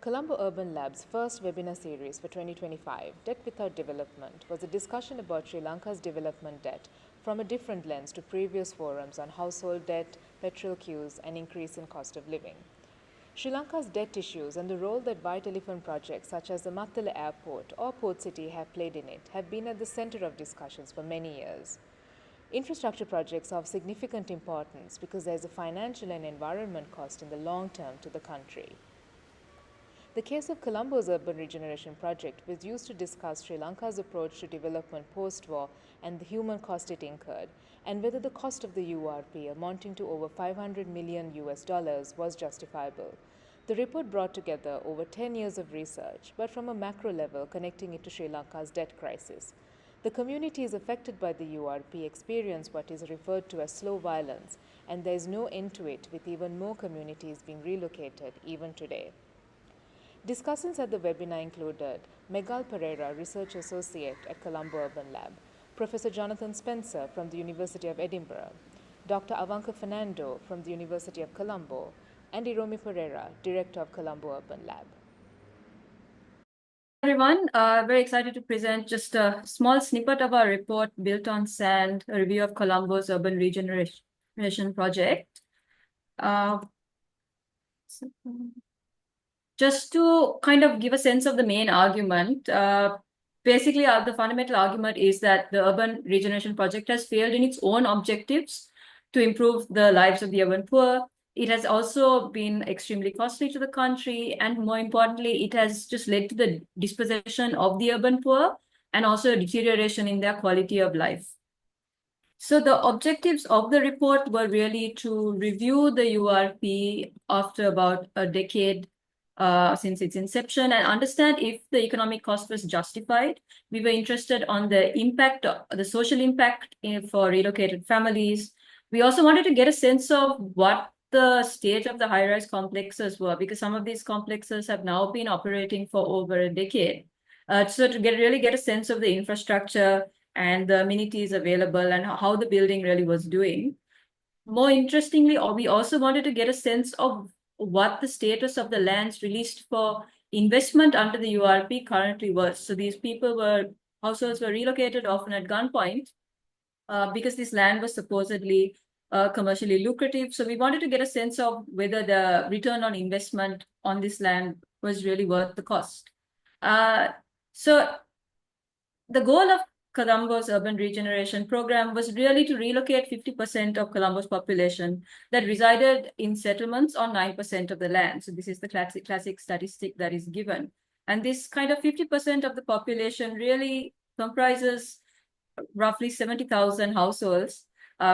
Colombo Urban Lab's first webinar series for 2025, Debt Without Development, was a discussion about Sri Lanka's development debt from a different lens to previous forums on household debt, petrol queues, and increase in cost of living. Sri Lanka's debt issues and the role that white elephant projects such as the Mattala Airport or Port City have played in it have been at the center of discussions for many years. Infrastructure projects are of significant importance because there is a financial and environment cost in the long term to the country. The case of Colombo's Urban Regeneration Project was used to discuss Sri Lanka's approach to development post-war and the human cost it incurred, and whether the cost of the URP, amounting to over $500 million was justifiable. The report brought together over 10 years of research, but from a macro level connecting it to Sri Lanka's debt crisis. The communities affected by the URP experience what is referred to as slow violence, and there is no end to it, with even more communities being relocated even today. Discussants at the webinar included Megal Pereira, Research Associate at Colombo Urban Lab, Professor Jonathan Spencer from the University of Edinburgh, Dr. Avanka Fernando from the University of Colombo, and Iromi Pereira, Director of Colombo Urban Lab. Everyone, very excited to present just a small snippet of our report built on sand, a review of Colombo's Urban Regeneration Project. Just to kind of give a sense of the main argument, basically the fundamental argument is that the Urban Regeneration Project has failed in its own objectives to improve the lives of the urban poor. It has also been extremely costly to the country, and more importantly, it has just led to the dispossession of the urban poor and also a deterioration in their quality of life. So the objectives of the report were really to review the URP after about a decade since its inception and understand if the economic cost was justified. We were interested on the impact, the social impact for relocated families. We also wanted to get a sense of what the state of the high-rise complexes were, because some of these complexes have now been operating for over a decade. So to really get a sense of the infrastructure and the amenities available and how the building really was doing. More interestingly, we also wanted to get a sense of what the status of the lands released for investment under the URP currently was. So these households were relocated often at gunpoint because this land was supposedly commercially lucrative. So we wanted to get a sense of whether the return on investment on this land was really worth the cost. So the goal of Colombo's Urban Regeneration Program was really to relocate 50% of Colombo's population that resided in settlements on 9% of the land. So this is the classic statistic that is given. And this kind of 50% of the population really comprises roughly 70,000 households,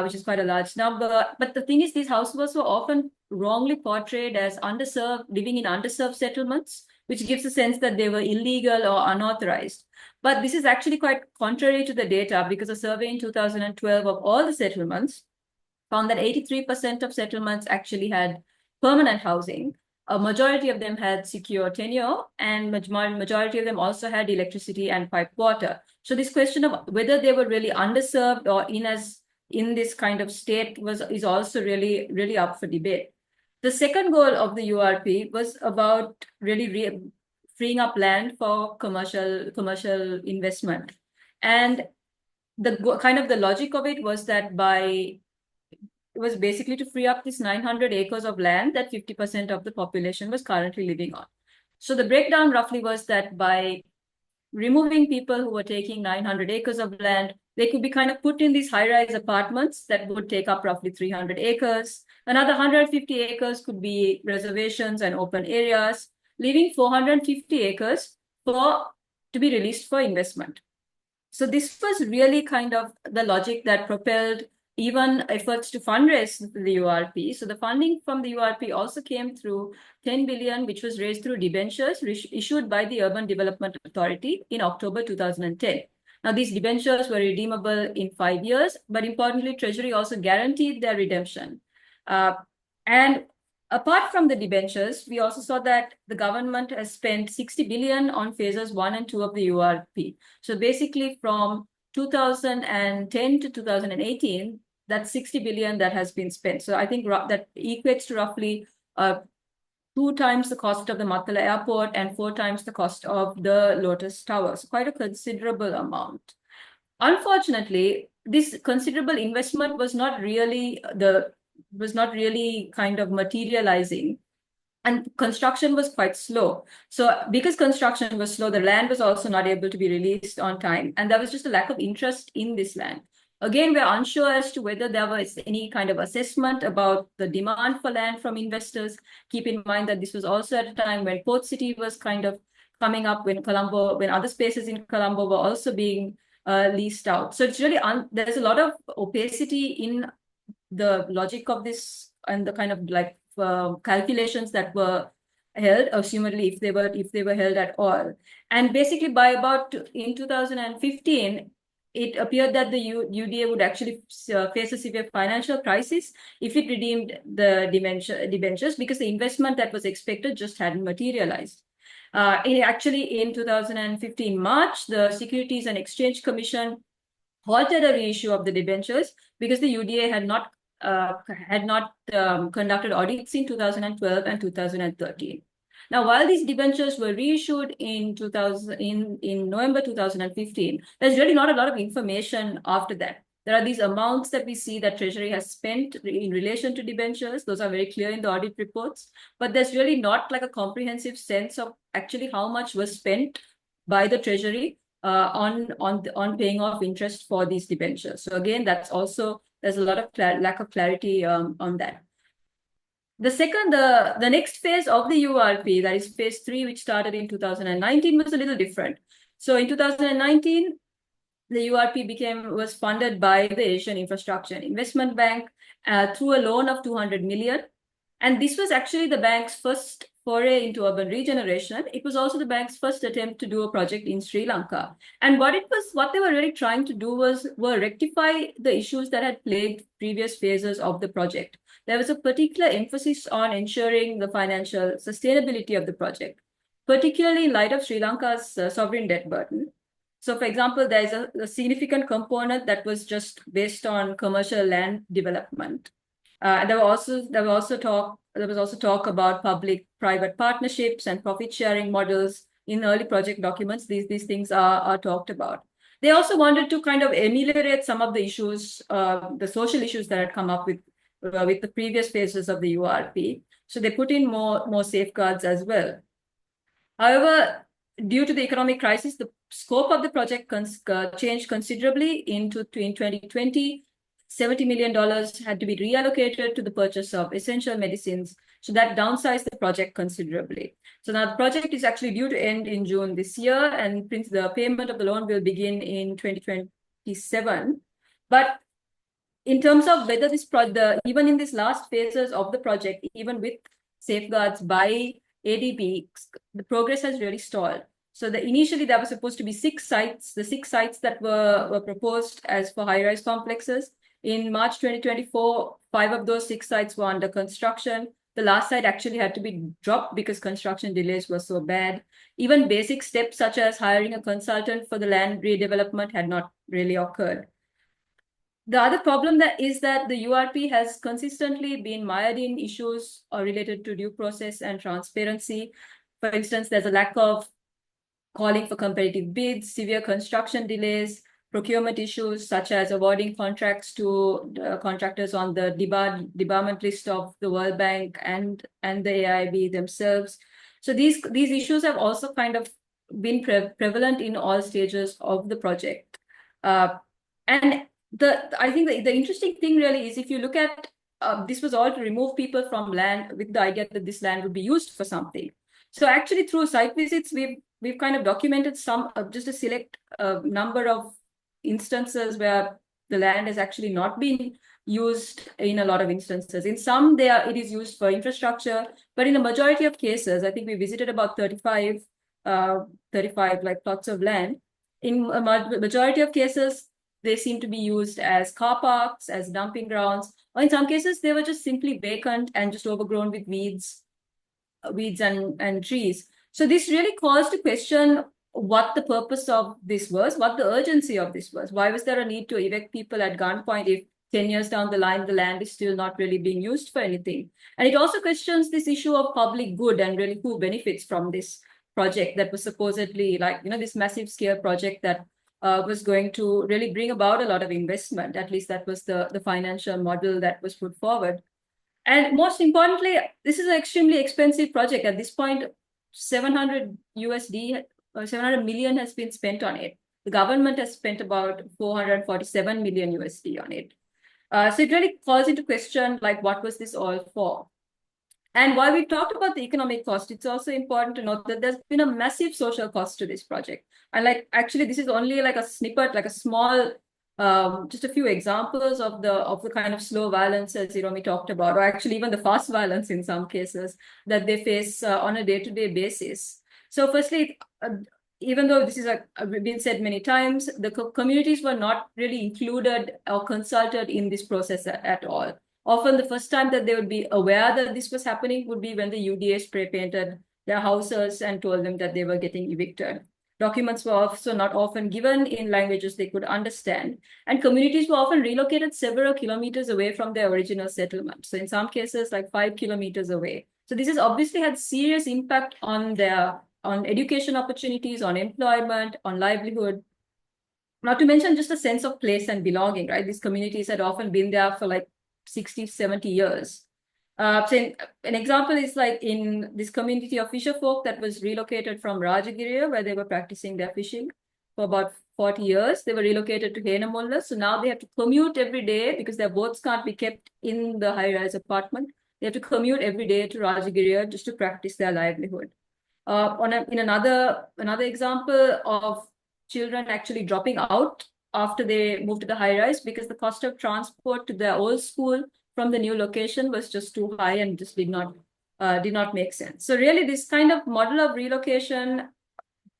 which is quite a large number. But the thing is, these households were often wrongly portrayed as underserved, living in underserved settlements, which gives a sense that they were illegal or unauthorized. But this is actually quite contrary to the data, because a survey in 2012 of all the settlements found that 83% of settlements actually had permanent housing. A majority of them had secure tenure, and majority of them also had electricity and piped water. So this question of whether they were really underserved or in this kind of state is also really up for debate. The second goal of the URP was about really freeing up land for commercial investment. And the logic of it was that it was basically to free up this 900 acres of land that 50% of the population was currently living on. So the breakdown roughly was that by removing people who were taking 900 acres of land, they could be kind of put in these high-rise apartments that would take up roughly 300 acres. Another 150 acres could be reservations and open areas, leaving 450 acres to be released for investment. So this was really kind of the logic that propelled even efforts to fundraise the URP. So the funding from the URP also came through 10 billion, which was raised through debentures issued by the Urban Development Authority in October 2010. Now, these debentures were redeemable in 5 years, but importantly, Treasury also guaranteed their redemption. And apart from the debentures, we also saw that the government has spent 60 billion on phases 1 and 2 of the URP. So basically from 2010 to 2018, that's 60 billion that has been spent. So I think that equates to roughly 2 times the cost of the Matala airport and 4 times the cost of the Lotus Tower. So quite a considerable amount. Unfortunately, this considerable investment was not really kind of materializing, and construction was quite slow. So because construction was slow, the land was also not able to be released on time, and there was just a lack of interest in this land. Again, we're unsure as to whether there was any kind of assessment about the demand for land from investors. Keep in mind that this was also at a time when Port City was kind of coming up, when other spaces in Colombo were also being leased out. So it's really, there's a lot of opacity in the logic of this and the kind of like calculations that were held, assumedly, if they were held at all. And basically by about in 2015, it appeared that the UDA would actually face a severe financial crisis if it redeemed the debentures, because the investment that was expected just hadn't materialized. In 2015 March, the Securities and Exchange Commission halted a reissue of the debentures because the UDA had not conducted audits in 2012 and 2013. Now, while these debentures were reissued in November 2015, there's really not a lot of information after that. There are these amounts that we see that Treasury has spent in relation to debentures. Those are very clear in the audit reports, but there's really not like a comprehensive sense of actually how much was spent by the Treasury on paying off interest for these debentures. So again, there's a lot of lack of clarity on that. The next phase of the URP, that is phase 3, which started in 2019, was a little different. So in 2019, the URP was funded by the Asian Infrastructure and Investment Bank through a loan of 200 million. And this was actually the bank's first foray into urban regeneration. It was also the bank's first attempt to do a project in Sri Lanka. And what they were really trying to do were rectify the issues that had plagued previous phases of the project. There was a particular emphasis on ensuring the financial sustainability of the project, particularly in light of Sri Lanka's sovereign debt burden. So, for example, there is a significant component that was just based on commercial land development. There was also talk about public-private partnerships and profit-sharing models in early project documents. These things are talked about. They also wanted to kind of ameliorate some of the issues, the social issues that had come up with the previous phases of the URP. So they put in more safeguards as well. However, due to the economic crisis, the scope of the project changed considerably in 2020. $70 million had to be reallocated to the purchase of essential medicines. So that downsized the project considerably. So now the project is actually due to end in June this year, and the payment of the loan will begin in 2027. But in terms of whether even in these last phases of the project, even with safeguards by ADB, the progress has really stalled. So initially there were supposed to be 6 sites, the 6 sites that were proposed as for high-rise complexes. In March 2024, 5 of those 6 sites were under construction. The last site actually had to be dropped because construction delays were so bad. Even basic steps such as hiring a consultant for the land redevelopment had not really occurred. The other problem is that the URP has consistently been mired in issues related to due process and transparency. For instance, there's a lack of calling for competitive bids, severe construction delays, procurement issues such as awarding contracts to contractors on the debarment list of the World Bank and the AIB themselves. So these issues have also kind of been prevalent in all stages of the project. And I think the interesting thing really is, if you look at this was all to remove people from land with the idea that this land would be used for something. So actually through site visits, we've kind of documented just a select number of instances where the land has actually not been used in a lot of instances. In some, it is used for infrastructure, but in a majority of cases, I think we visited about 35 like plots of land. In a majority of cases, they seem to be used as car parks, as dumping grounds, or in some cases, they were just simply vacant and just overgrown with weeds and trees. So this really caused to question what the purpose of this was, what the urgency of this was. Why was there a need to evict people at gunpoint 10 years down the line, the land is still not really being used for anything. And it also questions this issue of public good and really who benefits from this project that was supposedly like, this massive scale project that was going to really bring about a lot of investment. At least that was the financial model that was put forward. And most importantly, this is an extremely expensive project. At this point, 700 USD or 700 million has been spent on it. The government has spent about 447 million USD on it. So it really calls into question, like, what was this all for? And while we talked about the economic cost, it's also important to note that there's been a massive social cost to this project. And like, actually, this is only like a snippet, like a small, just a few examples of the kind of slow violence as Hiromi talked about, or actually even the fast violence in some cases that they face on a day-to-day basis. So firstly, even though this is been said many times, the communities were not really included or consulted in this process at all. Often the first time that they would be aware that this was happening would be when the UDA spray painted their houses and told them that they were getting evicted. Documents were also not often given in languages they could understand, and communities were often relocated several kilometers away from their original settlement. So in some cases, like 5 kilometers away. So this has obviously had serious impact on education opportunities, on employment, on livelihood. Not to mention just a sense of place and belonging, right? These communities had often been there for like 60, 70 years. So an example is like in this community of fisher folk that was relocated from Rajagiriya, where they were practicing their fishing for about 40 years. They were relocated to Henamulla. So now they have to commute every day because their boats can't be kept in the high-rise apartment. They have to commute every day to Rajagiriya just to practice their livelihood. In another example of children actually dropping out after they moved to the high rise because the cost of transport to their old school from the new location was just too high and just did not make sense. So really this kind of model of relocation,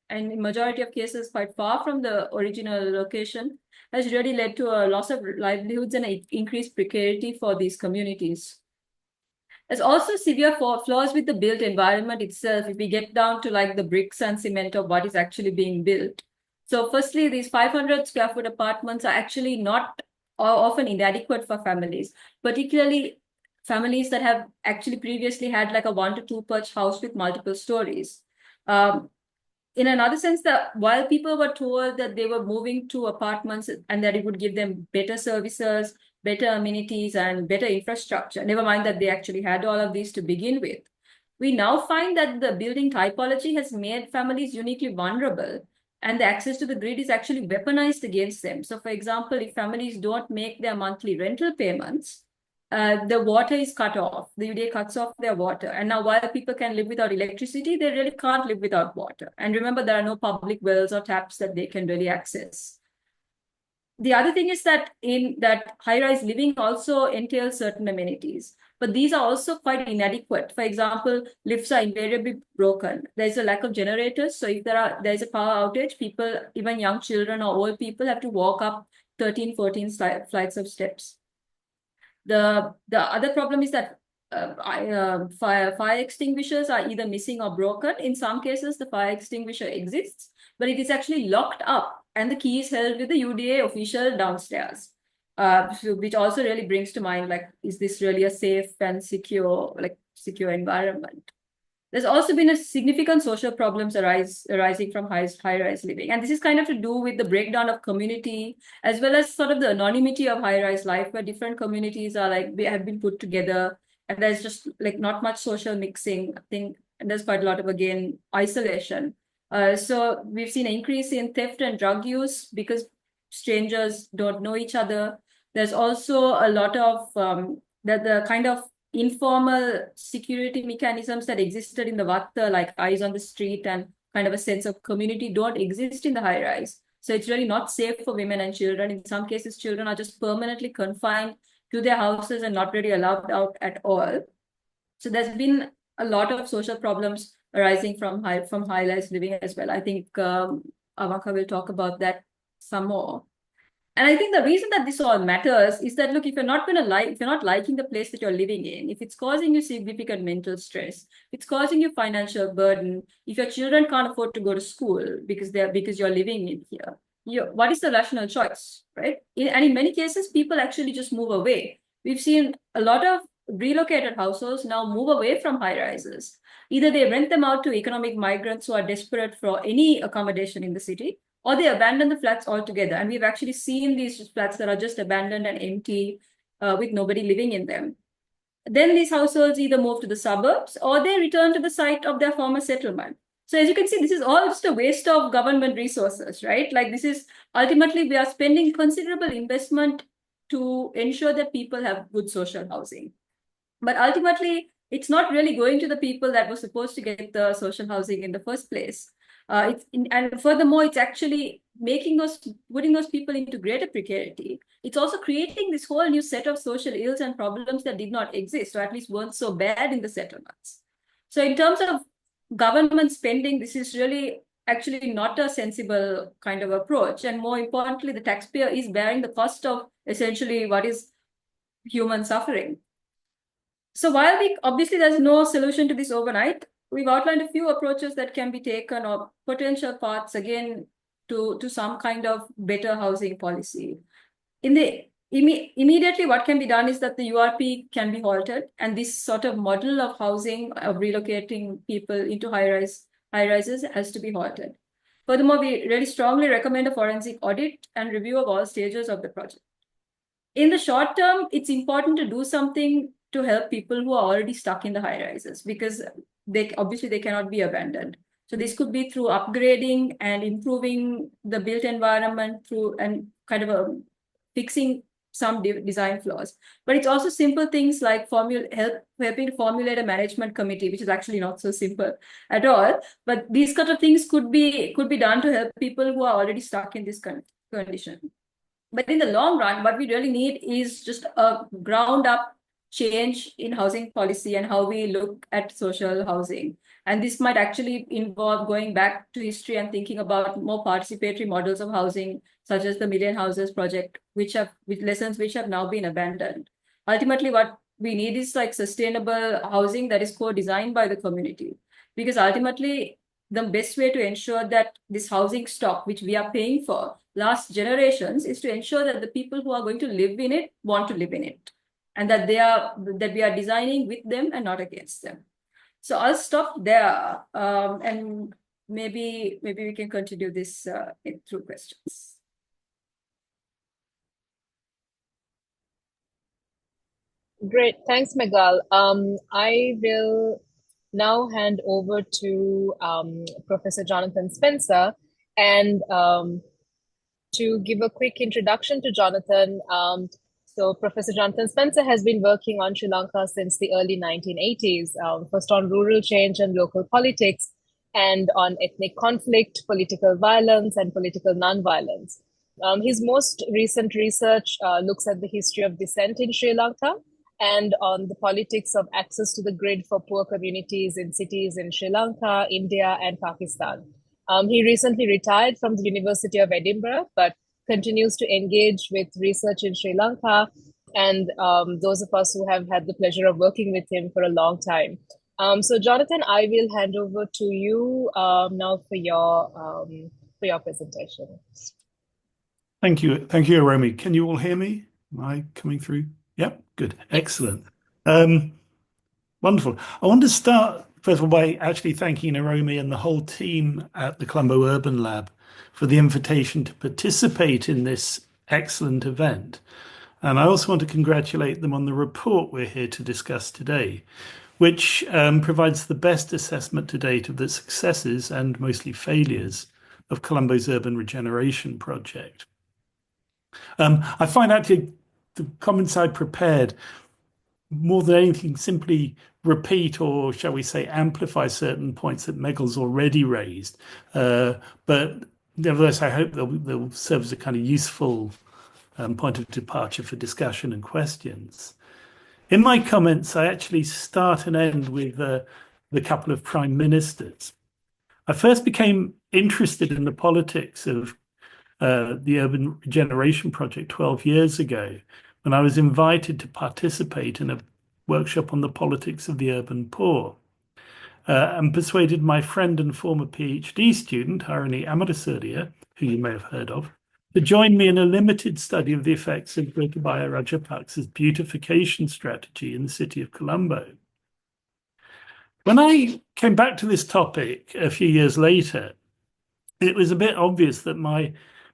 and in majority of cases quite far from the original location, has really led to a loss of livelihoods and increased precarity for these communities. There's also severe flaws with the built environment itself if we get down to like the bricks and cement of what is actually being built. So firstly, these 500 square foot apartments are actually not or often inadequate for families, particularly families that have actually previously had like a 1 to 2 perch house with multiple stories. In another sense, that while people were told that they were moving to apartments and that it would give them better services, better amenities, and better infrastructure, never mind that they actually had all of these to begin with, we now find that the building typology has made families uniquely vulnerable, and the access to the grid is actually weaponized against them. So, for example, if families don't make their monthly rental payments, the water is cut off. The UDA cuts off their water. And now while people can live without electricity, they really can't live without water. And remember, there are no public wells or taps that they can really access. The other thing is that in that high-rise living also entails certain amenities, but these are also quite inadequate. For example, lifts are invariably broken. There's a lack of generators. So if there's a power outage, people, even young children or old people, have to walk up 13, 14 flights of steps. The other problem is that fire extinguishers are either missing or broken. In some cases, the fire extinguisher exists, but it is actually locked up and the key is held with the UDA official downstairs, which also really brings to mind, like, is this really a safe and secure environment? There's also been a significant social problems arising from high-rise living. And this is kind of to do with the breakdown of community, as well as sort of the anonymity of high-rise life, where different communities are like, they have been put together, and there's just like not much social mixing, I think, and there's quite a lot of, again, isolation. So we've seen an increase in theft and drug use because strangers don't know each other. There's also a lot of the kind of informal security mechanisms that existed in the Vatta, like eyes on the street and kind of a sense of community, don't exist in the high rise. So it's really not safe for women and children. In some cases, children are just permanently confined to their houses and not really allowed out at all. So there's been a lot of social problems arising from high-rise living as well. I think Avanka will talk about that some more. And I think the reason that this all matters is that, look, if you're not liking the place that you're living in, if it's causing you significant mental stress, it's causing you financial burden, if your children can't afford to go to school because you're living in here, what is the rational choice, right? And in many cases, people actually just move away. We've seen a lot of relocated households now move away from high rises. Either they rent them out to economic migrants who are desperate for any accommodation in the city, or they abandon the flats altogether. And we've actually seen these flats that are just abandoned and empty with nobody living in them. Then these households either move to the suburbs or they return to the site of their former settlement. So as you can see, this is all just a waste of government resources, right? Like this is ultimately we are spending considerable investment to ensure that people have good social housing. But ultimately, it's not really going to the people that were supposed to get the social housing in the first place. And furthermore, it's actually putting those people into greater precarity. It's also creating this whole new set of social ills and problems that did not exist, or at least weren't so bad in the settlements. So in terms of government spending, this is really actually not a sensible kind of approach. And more importantly, the taxpayer is bearing the cost of essentially what is human suffering. So while obviously there's no solution to this overnight, we've outlined a few approaches that can be taken or potential paths again to some kind of better housing policy. Immediately what can be done is that the URP can be halted, and this sort of model of housing, of relocating people into high rises has to be halted. Furthermore, we really strongly recommend a forensic audit and review of all stages of the project. In the short term, it's important to do something to help people who are already stuck in the high rises, because they cannot be abandoned. So this could be through upgrading and improving the built environment through and kind of fixing some design flaws. But it's also simple things like helping to formulate a management committee, which is actually not so simple at all. But these kind of things could be done to help people who are already stuck in this condition. But in the long run, what we really need is just a ground up change in housing policy and how we look at social housing. And this might actually involve going back to history and thinking about more participatory models of housing, such as the Million Houses project, with lessons which have now been abandoned. Ultimately, what we need is like sustainable housing that is co-designed by the community, because ultimately the best way to ensure that this housing stock, which we are paying for, lasts generations, is to ensure that the people who are going to live in it want to live in it, and that we are designing with them and not against them. So I'll stop there, and maybe we can continue this through questions. Great, thanks, Megal. I will now hand over to Professor Jonathan Spencer, and to give a quick introduction to Jonathan. So Professor Jonathan Spencer has been working on Sri Lanka since the early 1980s, first on rural change and local politics, and on ethnic conflict, political violence, and political nonviolence. His most recent research looks at the history of dissent in Sri Lanka and on the politics of access to the grid for poor communities in cities in Sri Lanka, India, and Pakistan. He recently retired from the University of Edinburgh, but continues to engage with research in Sri Lanka, and those of us who have had the pleasure of working with him for a long time. So Jonathan, I will hand over to you now for your presentation. Thank you, Aromi. Can you all hear me? Am I coming through? Yep, good, excellent. Wonderful. I want to start first of all by actually thanking Aromi and the whole team at the Colombo Urban Lab for the invitation to participate in this excellent event. And I also want to congratulate them on the report we're here to discuss today, which provides the best assessment to date of the successes and mostly failures of Colombo's Urban Regeneration Project. I find actually the comments I prepared more than anything simply repeat, or shall we say amplify, certain points that Megal's already raised. But nevertheless, I hope they'll serve as a kind of useful point of departure for discussion and questions. In my comments, I actually start and end with the couple of prime ministers. I first became interested in the politics of the Urban Regeneration Project 12 years ago, when I was invited to participate in a workshop on the politics of the urban poor. and persuaded my friend and former PhD student, Harini Amarasuriya, who you may have heard of, to join me in a limited study of the effects of Gotabaya Rajapaksa's beautification strategy in the city of Colombo. When I came back to this topic a few years later, it was a bit obvious that my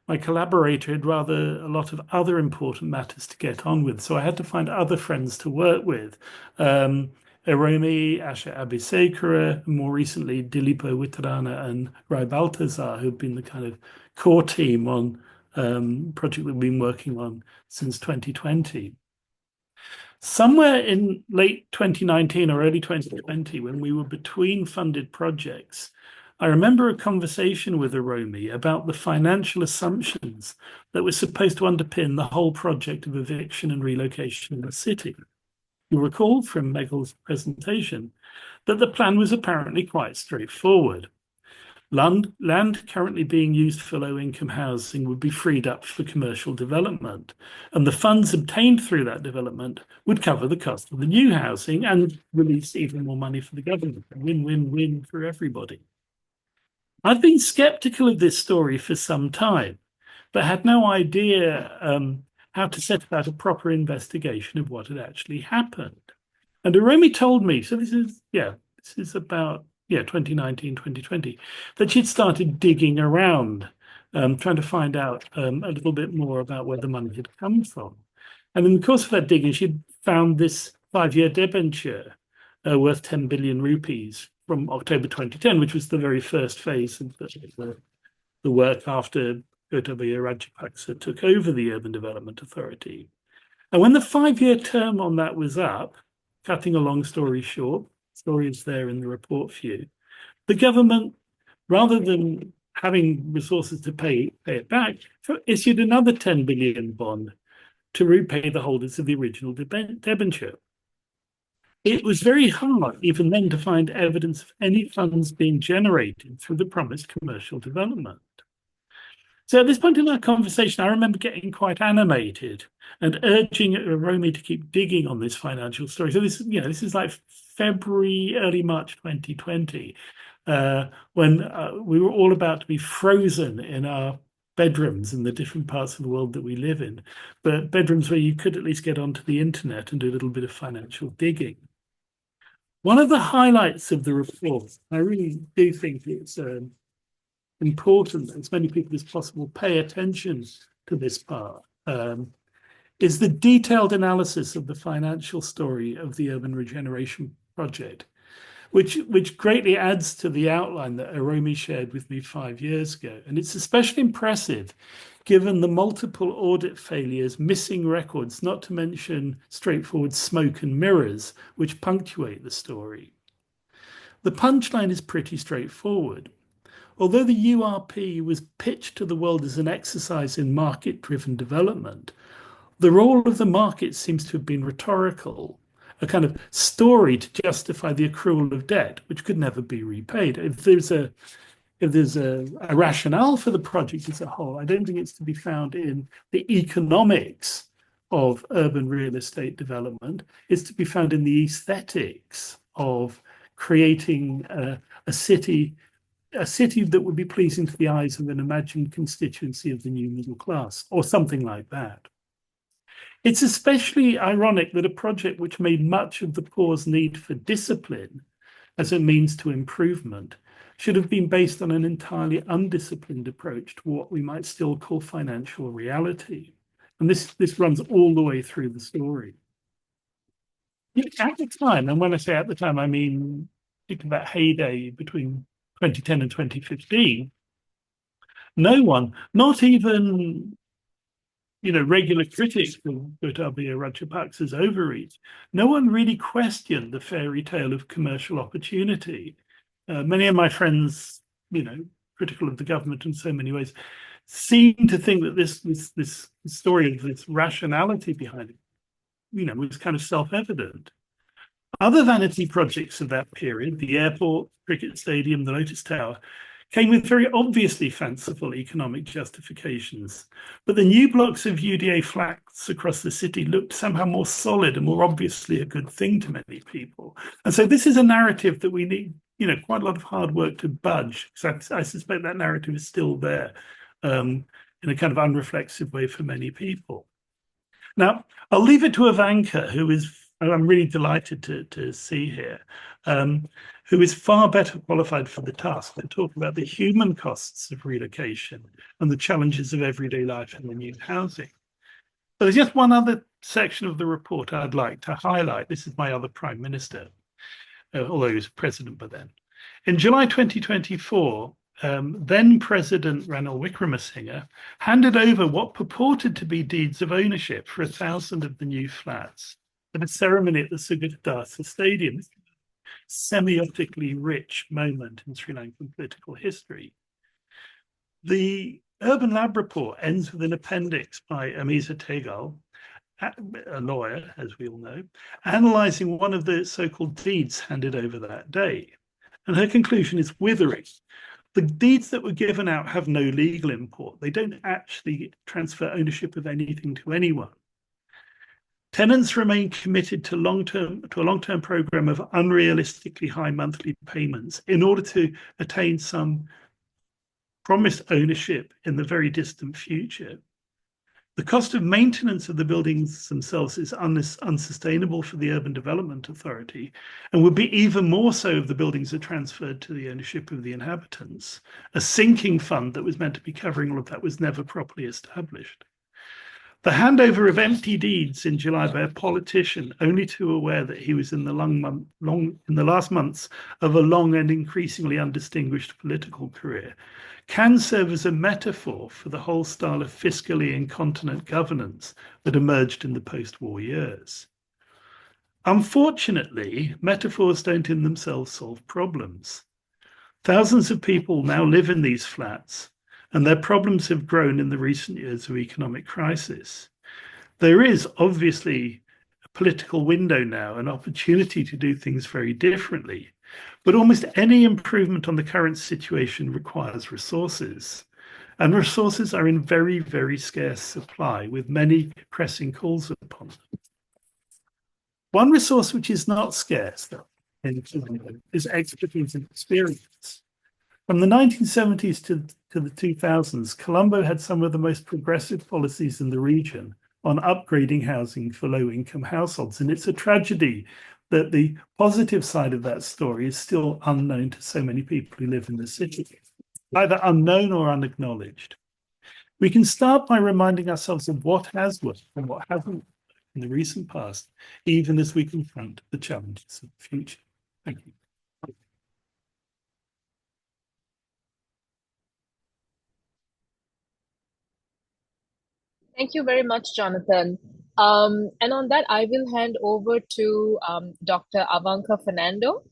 collaborator had rather a lot of other important matters to get on with, so I had to find other friends to work with. Eromi, Asha Abisekara, and more recently Dilipo Witarana and Rai Baltazar, who've been the kind of core team on project we've been working on since 2020. Somewhere in late 2019 or early 2020, when we were between funded projects, I remember a conversation with Eromi about the financial assumptions that were supposed to underpin the whole project of eviction and relocation in the city. You recall from Meghal's presentation that the plan was apparently quite straightforward. Land currently being used for low-income housing would be freed up for commercial development, and the funds obtained through that development would cover the cost of the new housing and release even more money for the government. Win-win-win for everybody. I've been skeptical of this story for some time, but had no idea how to set about a proper investigation of what had actually happened. And Eromi told me, so this is about 2019, 2020, that she'd started digging around, trying to find out a little bit more about where the money had come from. And in the course of that digging, she'd found this 5-year debenture worth 10 billion rupees from October 2010, which was the very first phase of the work after Gotabaya Rajapaksa took over the Urban Development Authority. And when the 5-year term on that was up, cutting a long story short, story is there in the report for you, the government, rather than having resources to pay it back, issued another 10 billion bond to repay the holders of the original debenture. It was very hard even then to find evidence of any funds being generated through the promised commercial development. So at this point in our conversation, I remember getting quite animated and urging Eromi to keep digging on this financial story. So this is like February, early March 2020, when we were all about to be frozen in our bedrooms in the different parts of the world that we live in, but bedrooms where you could at least get onto the internet and do a little bit of financial digging. One of the highlights of the report, I really do think it's important that as many people as possible pay attention to this part, is the detailed analysis of the financial story of the Urban Regeneration Project, which greatly adds to the outline that Eromi shared with me 5 years ago. And it's especially impressive given the multiple audit failures, missing records, not to mention straightforward smoke and mirrors, which punctuate the story. The punchline is pretty straightforward. Although the URP was pitched to the world as an exercise in market-driven development, the role of the market seems to have been rhetorical, a kind of story to justify the accrual of debt, which could never be repaid. If there's a rationale for the project as a whole, I don't think it's to be found in the economics of urban real estate development. It's to be found in the aesthetics of creating a city that would be pleasing to the eyes of an imagined constituency of the new middle class, or something like that. It's especially ironic that a project which made much of the poor's need for discipline as a means to improvement should have been based on an entirely undisciplined approach to what we might still call financial reality. And this runs all the way through the story. At the time, and when I say at the time, I mean think that heyday between 2010 and 2015, no one, not even regular critics of Gotabaya Rajapaksa's overreach, no one really questioned the fairy tale of commercial opportunity. Many of my friends, critical of the government in so many ways, seem to think that this story of this rationality behind it, was kind of self-evident. Other vanity projects of that period, the airport, cricket stadium, the Lotus Tower, came with very obviously fanciful economic justifications. But the new blocks of UDA flats across the city looked somehow more solid and more obviously a good thing to many people. And so this is a narrative that we quite a lot of hard work to budge. Because I suspect that narrative is still there in a kind of unreflexive way for many people. Now, I'll leave it to Avanka, who I'm really delighted to see here, who is far better qualified for the task to talk about the human costs of relocation and the challenges of everyday life in the new housing. But there's just one other section of the report I'd like to highlight. This is my other Prime Minister, although he was president by then. In July 2024, then President Ranil Wickremesinghe handed over what purported to be deeds of ownership for 1,000 of the new flats at a ceremony at the Sugatdasa Stadium. Semiotically rich moment in Sri Lankan political history. The Urban Lab report ends with an appendix by Amisa Tegal, a lawyer, as we all know, analysing one of the so-called deeds handed over that day. And her conclusion is withering. The deeds that were given out have no legal import. They don't actually transfer ownership of anything to anyone. Tenants remain committed to a long-term program of unrealistically high monthly payments in order to attain some promised ownership in the very distant future. The cost of maintenance of the buildings themselves is unsustainable for the Urban Development Authority and would be even more so if the buildings are transferred to the ownership of the inhabitants. A sinking fund that was meant to be covering all of that was never properly established. The handover of empty deeds in July by a politician only too aware that he was in the last months of a long and increasingly undistinguished political career can serve as a metaphor for the whole style of fiscally incontinent governance that emerged in the post-war years. Unfortunately, metaphors don't in themselves solve problems. Thousands of people now live in these flats, and their problems have grown in the recent years of economic crisis. There is obviously a political window now, an opportunity to do things very differently, but almost any improvement on the current situation requires resources. And resources are in very, very scarce supply, with many pressing calls upon them. One resource which is not scarce, though, is expertise and experience. From the 1970s to the 2000s, Colombo had some of the most progressive policies in the region on upgrading housing for low-income households. And it's a tragedy that the positive side of that story is still unknown to so many people who live in the city, either unknown or unacknowledged. We can start by reminding ourselves of what has worked and what hasn't in the recent past, even as we confront the challenges of the future. Thank you. Thank you very much, Jonathan. And on that, I will hand over to Dr. Avanka Fernando.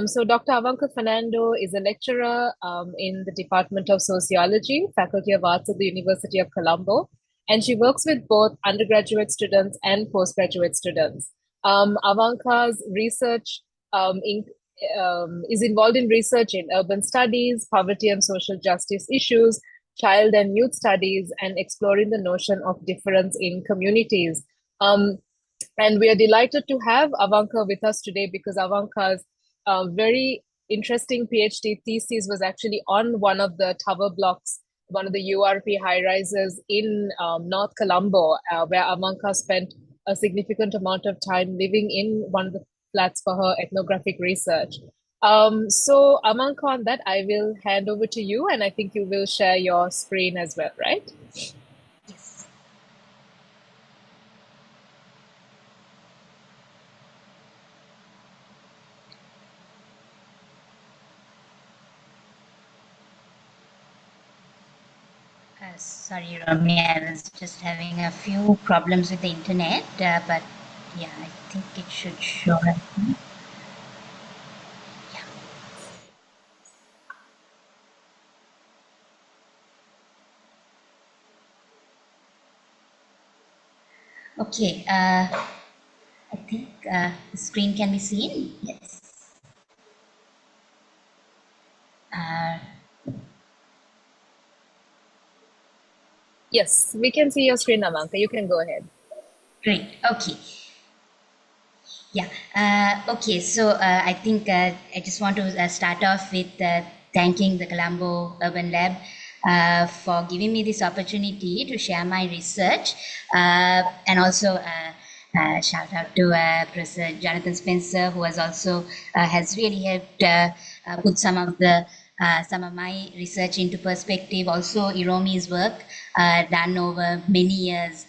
So Dr. Avanka Fernando is a lecturer in the Department of Sociology, Faculty of Arts at the University of Colombo, and she works with both undergraduate students and postgraduate students. Avanka's research is involved in research in urban studies, poverty and social justice issues, child and youth studies, and exploring the notion of difference in communities. And we are delighted to have Avanka with us today because Avanka's very interesting PhD thesis was actually on one of the tower blocks, one of the URP high-rises in North Colombo, where Avanka spent a significant amount of time living in one of the flats for her ethnographic research. So Avanka, on that, I will hand over to you, and I think you will share your screen as well, right? Yes. Sorry, Romy, I was just having a few problems with the internet, but yeah, I think it should show. Okay, I think the screen can be seen. Yes. Yes, we can see your screen, Avanka. You can go ahead. Great. Okay. Yeah. Okay. So I think I just want to start off with thanking the Colombo Urban Lab for giving me this opportunity to share my research, and also shout out to Professor Jonathan Spencer, who has also has really helped put some of my research into perspective. Also, Iromi's work done over many years.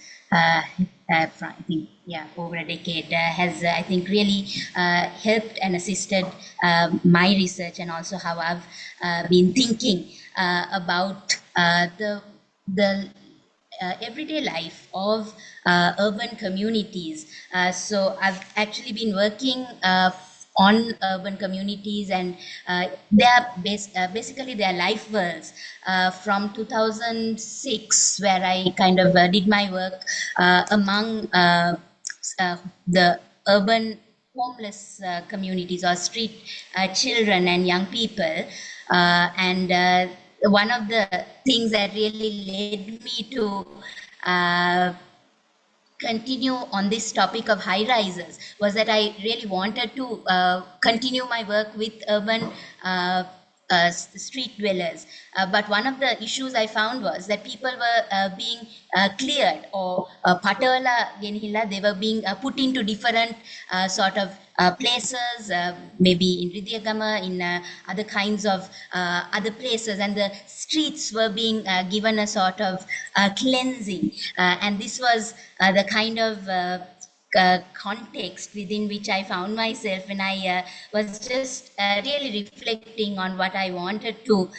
From, I think, yeah, over a decade, has, I think, really helped and assisted my research, and also how I've been thinking about the everyday life of urban communities. So I've actually been working on urban communities, and basically their life worlds from 2006, where I kind of did my work among the urban homeless communities or street children and young people. And one of the things that really led me to uh, continue on this topic of high rises was that I really wanted to continue my work with urban street dwellers. But one of the issues I found was that people were being cleared, or Patola Genhila, they were being put into different sort of places, maybe in Ridyagama, in other kinds of other places, and the streets were being given a sort of cleansing. And this was the kind of context within which I found myself when I was just really reflecting on what I wanted to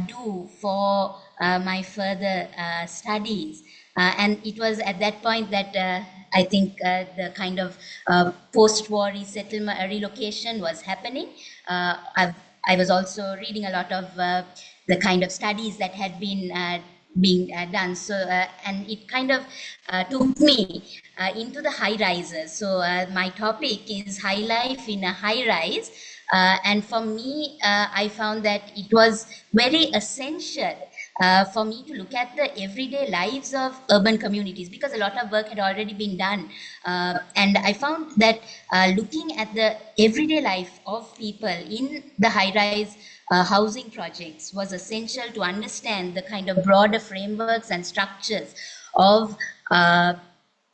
do for my further studies. And it was at that point that I think the kind of post-war resettlement relocation was happening. I was also reading a lot of the kind of studies that had been being done. So, and it kind of took me into the high rises. So, my topic is high life in a high rise. And for me, I found that it was very essential for me to look at the everyday lives of urban communities, because a lot of work had already been done. And I found that looking at the everyday life of people in the high rise housing projects was essential to understand the kind of broader frameworks and structures of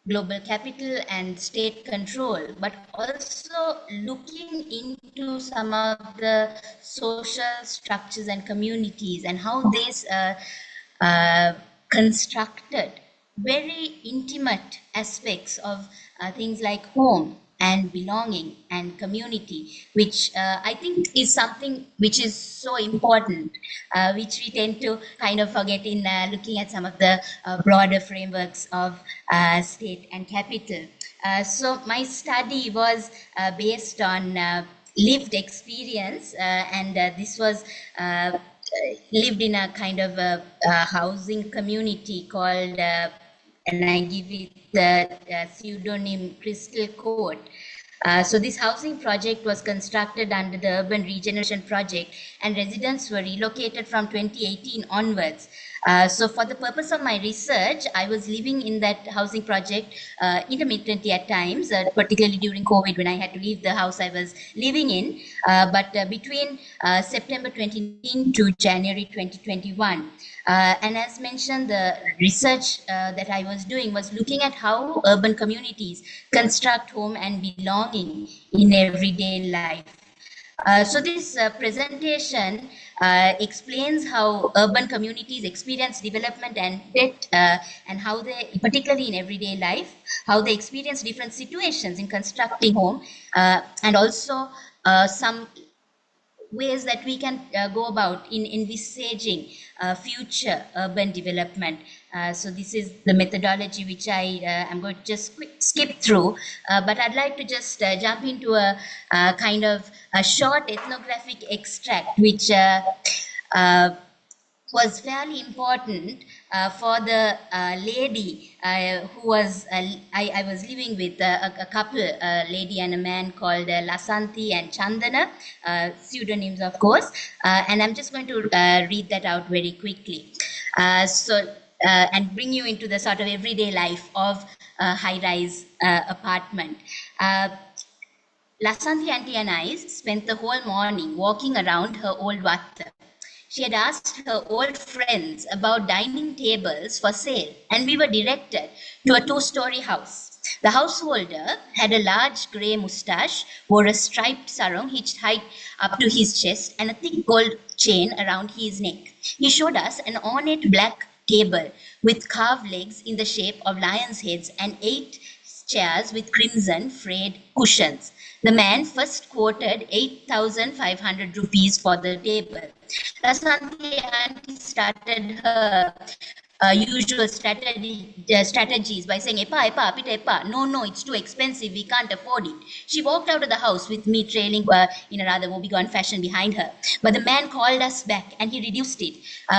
global capital and state control, but also looking into some of the social structures and communities, and how these constructed very intimate aspects of things like home and belonging and community, which I think is something which is so important, which we tend to kind of forget in looking at some of the broader frameworks of state and capital. So my study was based on lived experience, and this was lived in a kind of a housing community called, and I give it the pseudonym Crystal Court. So this housing project was constructed under the Urban Regeneration Project, and residents were relocated from 2018 onwards. So for the purpose of my research, I was living in that housing project intermittently at times, particularly during COVID when I had to leave the house I was living in, but between September 2019 to January 2021. And as mentioned, the research that I was doing was looking at how urban communities construct home and belonging in everyday life. So this presentation explains how urban communities experience development and debt, and how they, particularly in everyday life, how they experience different situations in constructing home, and also some ways that we can go about in envisaging future urban development. So this is the methodology which I am going to just skip through, but I'd like to just jump into a kind of a short ethnographic extract which was fairly important for the lady who was, I was living with a couple, a lady and a man called Lasanthi and Chandana, pseudonyms of course, and I'm just going to read that out very quickly. And bring you into the sort of everyday life of a high-rise apartment. Lasanthi auntie and I spent the whole morning walking around her old vatta. She had asked her old friends about dining tables for sale, and we were directed to a two-story house. The householder had a large grey moustache, wore a striped sarong hitched high up to his chest, and a thick gold chain around his neck. He showed us an ornate black table with carved legs in the shape of lions' heads and 8 chairs with crimson frayed cushions. The man first quoted 8,500 rupees for the table. Lasanthi auntie started her usual strategies by saying, Epa, Epa, apita, Epa. No, it's too expensive. We can't afford it. She walked out of the house with me trailing in a rather woebegone fashion behind her. But the man called us back and he reduced it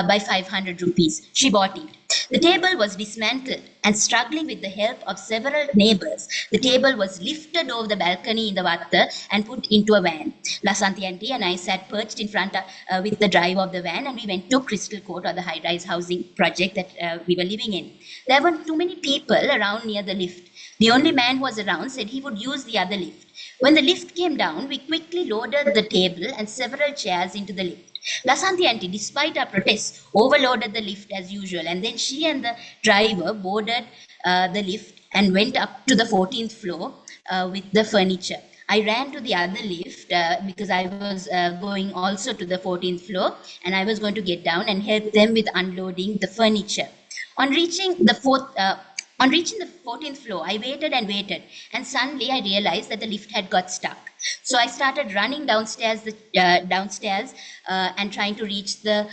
by 500 rupees. She bought it. The table was dismantled and struggling with the help of several neighbors, the table was lifted over the balcony in the Vatta and put into a van. Lasanthi auntie and I sat perched in front with the driver of the van and we went to Crystal Court, or the high-rise housing project that we were living in. There weren't too many people around near the lift. The only man who was around said he would use the other lift. When the lift came down, we quickly loaded the table and several chairs into the lift. Lasanthi auntie, despite our protests, overloaded the lift as usual, and then she and the driver boarded the lift and went up to the 14th floor with the furniture. I ran to the other lift because I was going also to the 14th floor, and I was going to get down and help them with unloading the furniture. On reaching the 14th floor, I waited and waited, and suddenly I realized that the lift had got stuck. So I started running downstairs and trying to reach the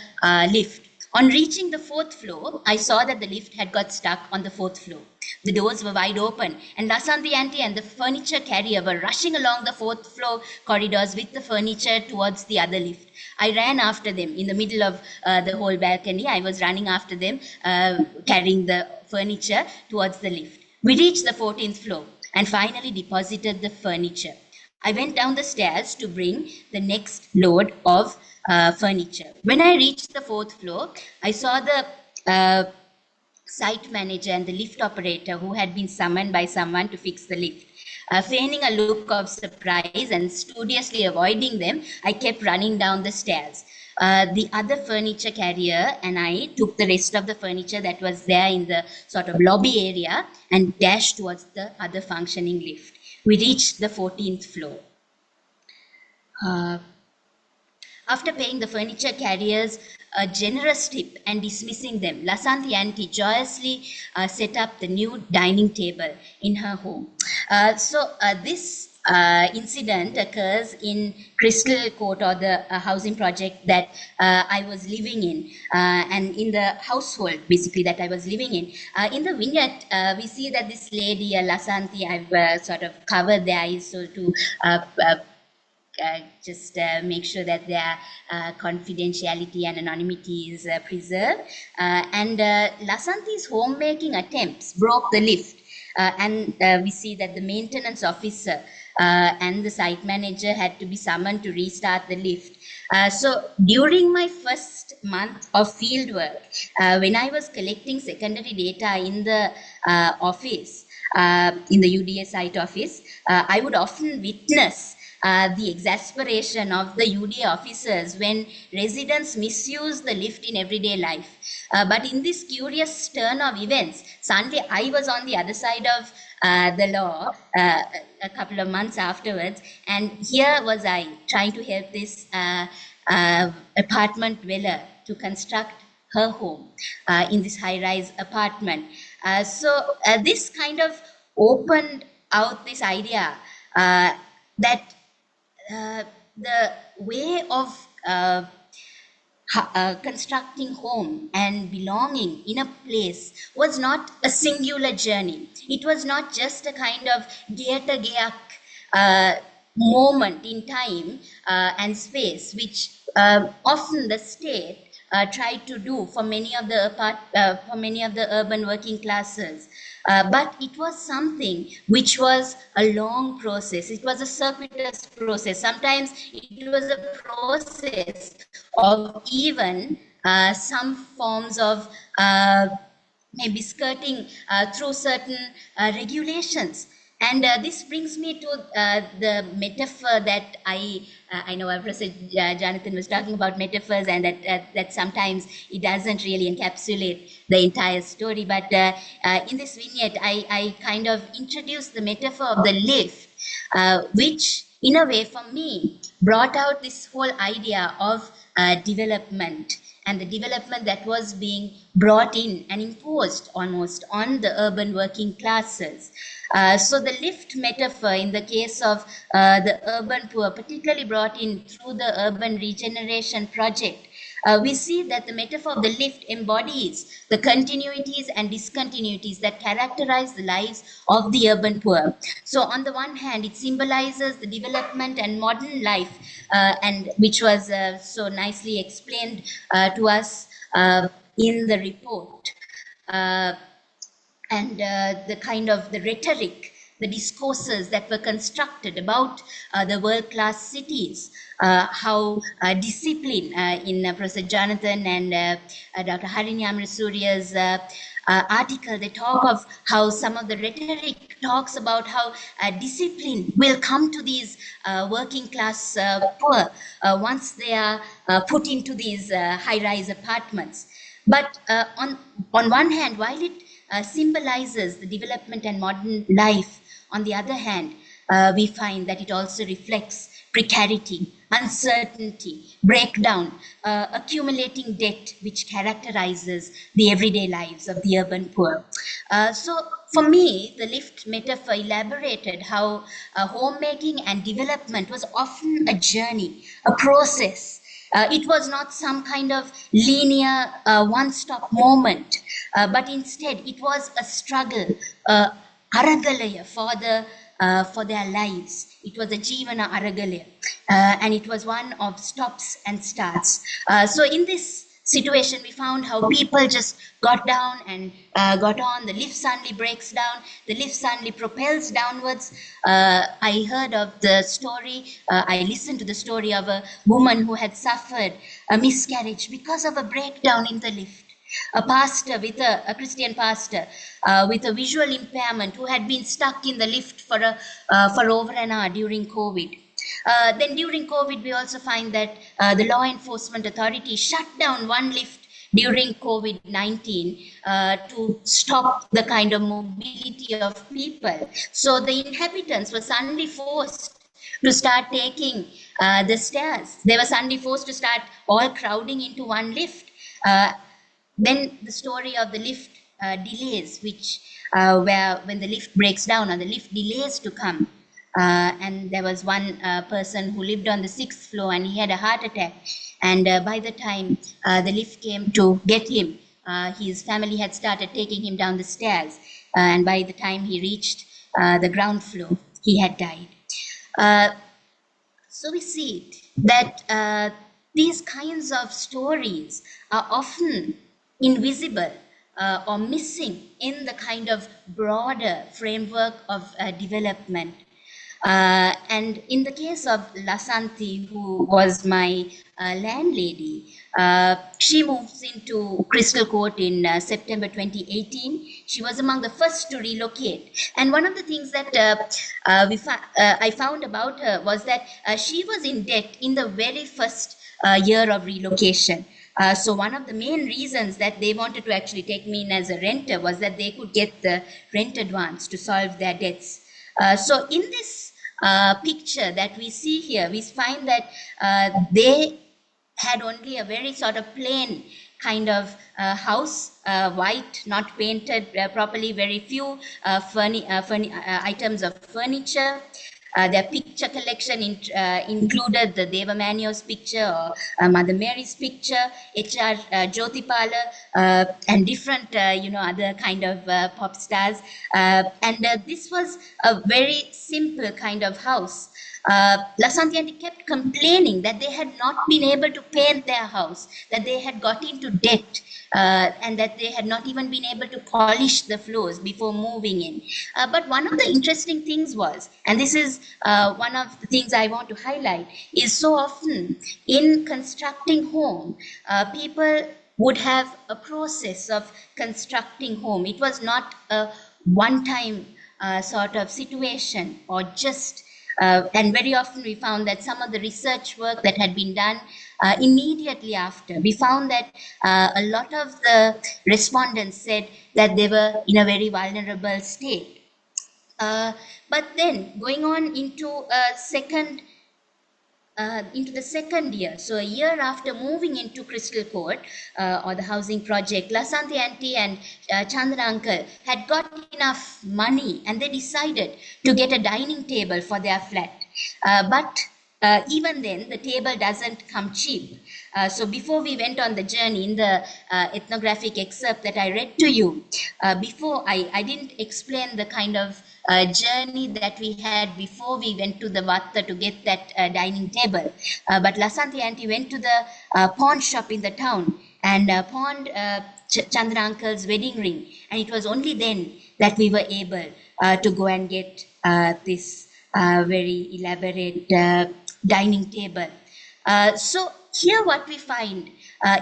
lift. On reaching the 4th floor, I saw that the lift had got stuck on the 4th floor. The doors were wide open, and Lasanthi auntie and the furniture carrier were rushing along the 4th floor corridors with the furniture towards the other lift. I ran after them in the middle of the whole balcony. I was running after them, carrying the furniture towards the lift. We reached the 14th floor and finally deposited the furniture. I went down the stairs to bring the next load of furniture. When I reached the 4th floor, I saw the site manager and the lift operator who had been summoned by someone to fix the lift. Feigning a look of surprise and studiously avoiding them, I kept running down the stairs. The other furniture carrier and I took the rest of the furniture that was there in the sort of lobby area and dashed towards the other functioning lift. We reached the 14th floor. After paying the furniture carriers a generous tip and dismissing them, Lasanthi auntie joyously set up the new dining table in her home. This incident occurs in Crystal Court, or the housing project that I was living in, and in the household basically that I was living in. In the vignette, we see that this lady, Lasanthi, I've sort of covered their eyes so to just make sure that their confidentiality and anonymity is preserved. Lasanthi's homemaking attempts broke the lift. We see that the maintenance officer and the site manager had to be summoned to restart the lift. So during my first month of field work, when I was collecting secondary data in the office, in the UDA site office, I would often witness the exasperation of the UDA officers when residents misuse the lift in everyday life. But in this curious turn of events, suddenly I was on the other side of the law a couple of months afterwards, and here was I trying to help this apartment dweller to construct her home in this high-rise apartment. This kind of opened out this idea that the way of constructing home and belonging in a place was not a singular journey. It was not just a kind of moment in time and space, which often the state tried to do for many of the urban working classes. But it was something which was a long process. It was a circuitous process. Sometimes it was a process of even some forms of maybe skirting through certain regulations. And this brings me to the metaphor that I know Professor Jonathan was talking about metaphors, and that sometimes it doesn't really encapsulate the entire story. But in this vignette, I kind of introduced the metaphor of the lift, which in a way for me brought out this whole idea of development, and the development that was being brought in and imposed almost on the urban working classes. So the lift metaphor in the case of the urban poor, particularly brought in through the Urban Regeneration Project, we see that the metaphor of the lift embodies the continuities and discontinuities that characterize the lives of the urban poor. So on the one hand, it symbolizes the development and modern life, and which was so nicely explained to us in the report. And the kind of the rhetoric, the discourses that were constructed about the world-class cities, how discipline in Professor Jonathan and Dr. Harini Amrasuriya's article, they talk of how some of the rhetoric talks about how discipline will come to these working class poor once they are put into these high-rise apartments. But on one hand, while it symbolizes the development and modern life, on the other hand, we find that it also reflects precarity, uncertainty, breakdown, accumulating debt, which characterizes the everyday lives of the urban poor. So for me, the lift metaphor elaborated how homemaking and development was often a journey, a process. It was not some kind of linear one-stop moment, but instead it was a struggle, aragalaya for their lives. It was a jivana aragalaya, and it was one of stops and starts. So in this situation, we found how people just got down and got on. The lift suddenly breaks down. The lift suddenly propels downwards. I heard of the story. I listened to the story of a woman who had suffered a miscarriage because of a breakdown in the lift. A pastor with a Christian pastor with a visual impairment who had been stuck in the lift for over an hour during COVID. Then during COVID, we also find that the law enforcement authority shut down one lift during COVID-19 to stop the kind of mobility of people. So the inhabitants were suddenly forced to start taking the stairs. They were suddenly forced to start all crowding into one lift. Then the story of the lift delays, which where when the lift breaks down or the lift delays to come. And there was one person who lived on the 6th floor and he had a heart attack. And by the time the lift came to get him, his family had started taking him down the stairs. And by the time he reached the ground floor, he had died. So we see that these kinds of stories are often invisible or missing in the kind of broader framework of development. And in the case of Lasanti, who was my landlady, she moves into Crystal Court in September 2018. She was among the first to relocate. And one of the things that I found about her was that she was in debt in the very first year of relocation. So one of the main reasons that they wanted to actually take me in as a renter was that they could get the rent advance to solve their debts. So in this picture that we see here, we find that they had only a very sort of plain kind of house, white, not painted properly, very few items of furniture. Their picture collection included the Deva Manio's picture or Mother Mary's picture, H.R. Jyotipala, and different, other kind of pop stars. And this was a very simple kind of house. Lasanti Aunty kept complaining that they had not been able to paint their house, that they had got into debt, and that they had not even been able to polish the floors before moving in. But one of the interesting things was, and this is one of the things I want to highlight, is so often in constructing home, people would have a process of constructing home. It was not a one-time sort of situation, or just and very often we found that some of the research work that had been done immediately after, we found that a lot of the respondents said that they were in a very vulnerable state. But then going on into the second year, so a year after moving into Crystal Court or the housing project, Lasanthi Auntie and Chandra Uncle had got enough money, and they decided to get a dining table for their flat. But even then, the table doesn't come cheap. So before we went on the journey, in the ethnographic excerpt that I read to you, before I didn't explain the kind of journey that we had before we went to the Vatta to get that dining table. But Lasanthi Auntie went to the pawn shop in the town and pawned Chandra Uncle's wedding ring. And it was only then that we were able to go and get this very elaborate dining table. So here what we find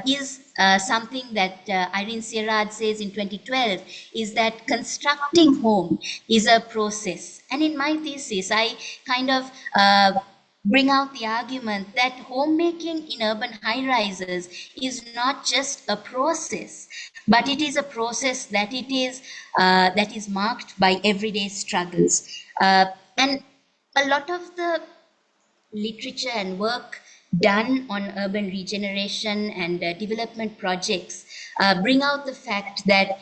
is something that Irene Sierrad says in 2012, is that constructing home is a process. And in my thesis, I kind of bring out the argument that homemaking in urban high-rises is not just a process, but it is a process that is marked by everyday struggles. And a lot of the literature and work done on urban regeneration and development projects bring out the fact that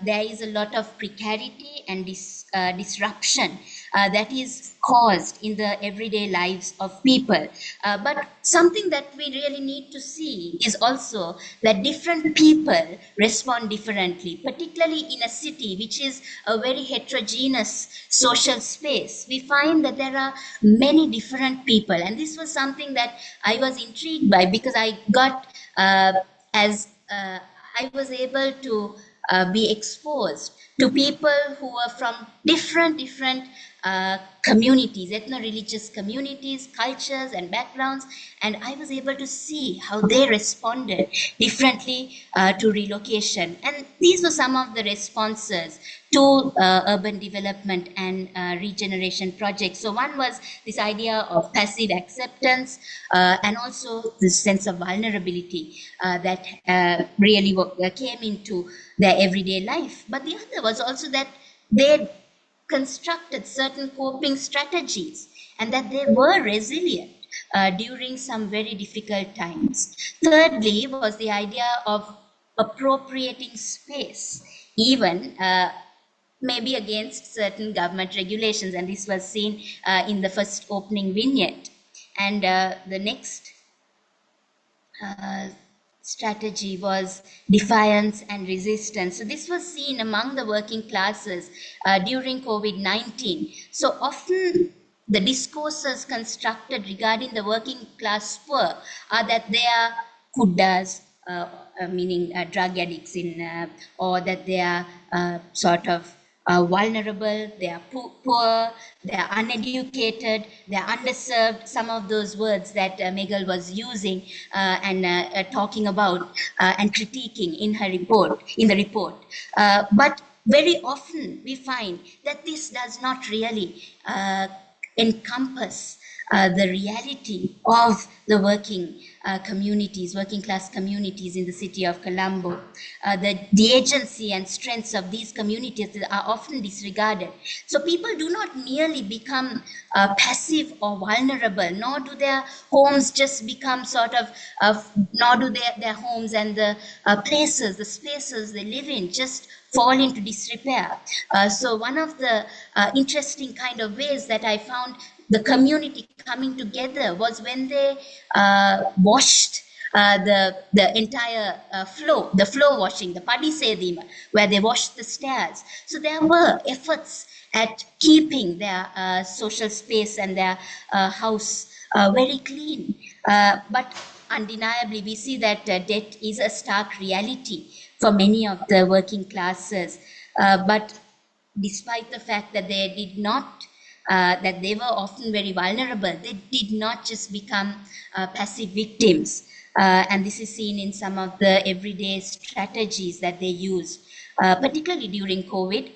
there is a lot of precarity and disruption that is caused in the everyday lives of people. But something that we really need to see is also that different people respond differently, particularly in a city which is a very heterogeneous social space. We find that there are many different people, and this was something that I was intrigued by, because I got I was able to be exposed to people who were from different communities, ethno-religious communities, cultures and backgrounds, and I was able to see how they responded differently to relocation. And these were some of the responses to urban development and regeneration projects. So one was this idea of passive acceptance and also this sense of vulnerability that really came into their everyday life. But the other was also that they constructed certain coping strategies and that they were resilient during some very difficult times. Thirdly was the idea of appropriating space, even maybe against certain government regulations, and this was seen in the first opening vignette. And the next strategy was defiance and resistance. So this was seen among the working classes during COVID-19. So often the discourses constructed regarding the working class poor are that they are kuddas, meaning drug addicts, or that they are sort of vulnerable, they are poor, they are uneducated, they are underserved, some of those words that Megal was using and talking about and critiquing in the report. But very often we find that this does not really encompass the reality of the working class communities in the city of Colombo. The agency and strengths of these communities are often disregarded. So people do not merely become passive or vulnerable, nor do their homes just become nor do their homes and the the spaces they live in just fall into disrepair. So one of the interesting kind of ways that I found the community coming together was when they washed the entire floor, the floor washing, the padisedima, where they washed the stairs. So there were efforts at keeping their social space and their house very clean. But undeniably, we see that debt is a stark reality for many of the working classes. But despite the fact that they did not that they were often very vulnerable, they did not just become passive victims. And this is seen in some of the everyday strategies that they used, particularly during COVID,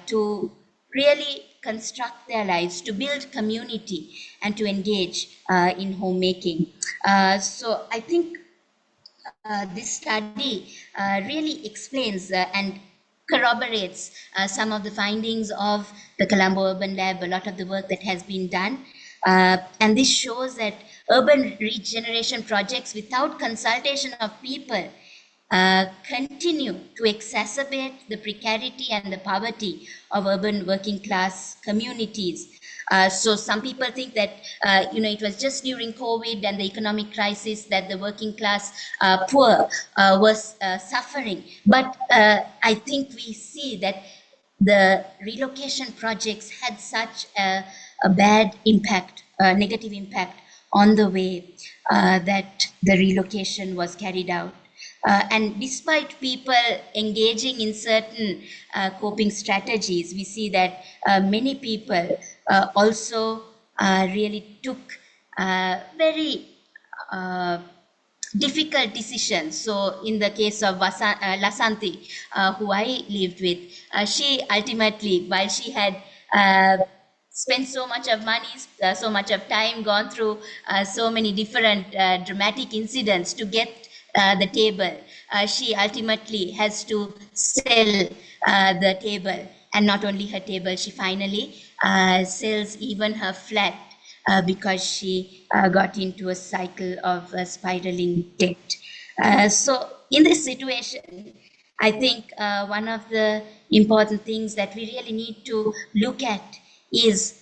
to really construct their lives, to build community, and to engage in homemaking. So I think this study really explains and corroborates some of the findings of the Colombo Urban Lab, a lot of the work that has been done. And this shows that urban regeneration projects without consultation of people continue to exacerbate the precarity and the poverty of urban working class communities. So some people think that it was just during COVID and the economic crisis that the working class poor was suffering. But I think we see that the relocation projects had such a bad impact, a negative impact on the way that the relocation was carried out. And despite people engaging in certain coping strategies, we see that many people also really took very difficult decisions. So in the case of Lasanti, who I lived with, she ultimately, while she had spent so much of money, so much of time, gone through so many different dramatic incidents to get the table, she ultimately has to sell the table. And not only her table, she finally sells even her flat because she got into a cycle of spiraling debt. So in this situation, I think one of the important things that we really need to look at is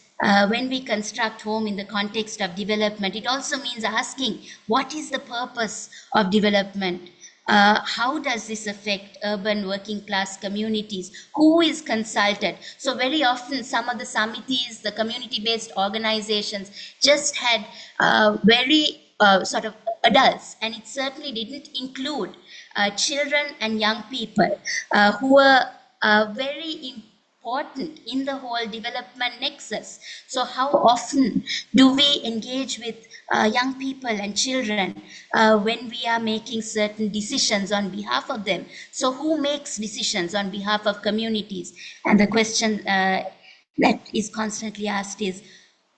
when we construct home in the context of development, it also means asking, what is the purpose of development? How does this affect urban working class communities? Who is consulted? So very often some of the samitis, the community-based organizations, just had very sort of adults, and it certainly didn't include children and young people who were very important in the whole development nexus. So how often do we engage with young people and children when we are making certain decisions on behalf of them? So who makes decisions on behalf of communities? And the question that is constantly asked is,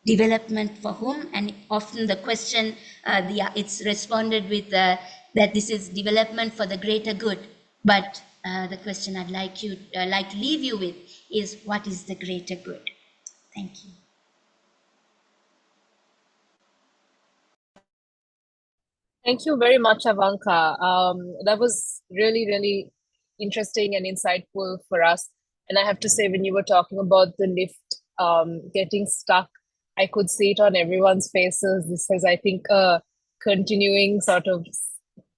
development for whom? And often the question, it's responded with that this is development for the greater good. But the question I'd like to leave you with is, what is the greater good? Thank you. Thank you very much, Avanka. That was really, really interesting and insightful for us. And I have to say, when you were talking about the lift getting stuck, I could see it on everyone's faces. This is, I think, a continuing sort of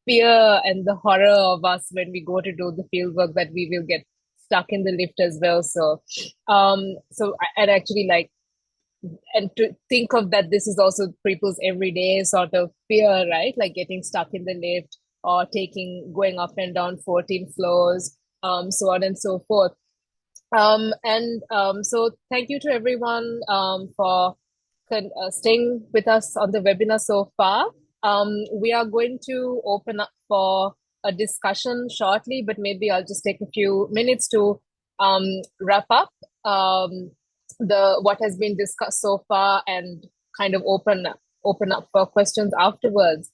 fear and the horror of us when we go to do the field work, that we will get stuck in the lift as well. So, I'd actually like, and to think of that, this is also people's everyday sort of fear, right? Like getting stuck in the lift or going up and down 14 floors, so on and so forth. So thank you to everyone for staying with us on the webinar so far. We are going to open up for a discussion shortly, but maybe I'll just take a few minutes to wrap up what has been discussed so far and kind of open up for questions afterwards.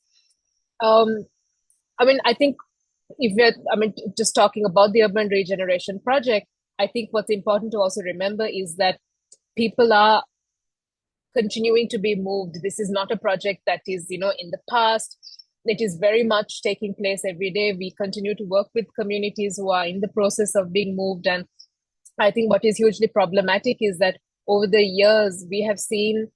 I think just talking about the Urban Regeneration Project, I think what's important to also remember is that people are continuing to be moved. This is not a project that is, in the past. It is very much taking place every day. We continue to work with communities who are in the process of being moved. And I think what is hugely problematic is that over the years, we have seen,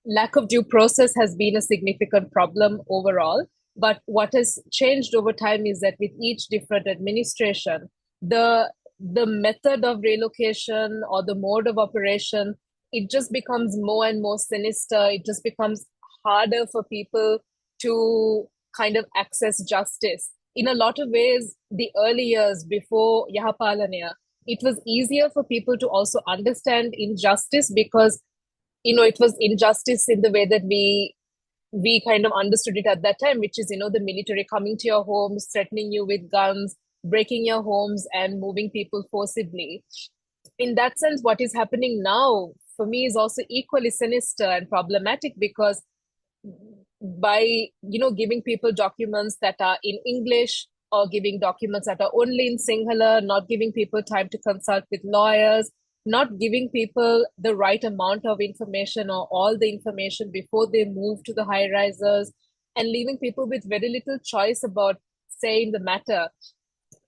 lack of due process has been a significant problem overall. But what has changed over time is that with each different administration, the method of relocation or the mode of operation, it just becomes more and more sinister. It just becomes harder for people to kind of access justice. In a lot of ways, the early years before Yahapalanaya, it was easier for people to also understand injustice because, it was injustice in the way that we kind of understood it at that time, which is, the military coming to your homes, threatening you with guns, breaking your homes and moving people forcibly. in that sense, what is happening now for me is also equally sinister and problematic, because by giving people documents that are in English, or giving documents that are only in Sinhala, not giving people time to consult with lawyers, not giving people the right amount of information or all the information before they move to the high rises, and leaving people with very little choice about saying the matter,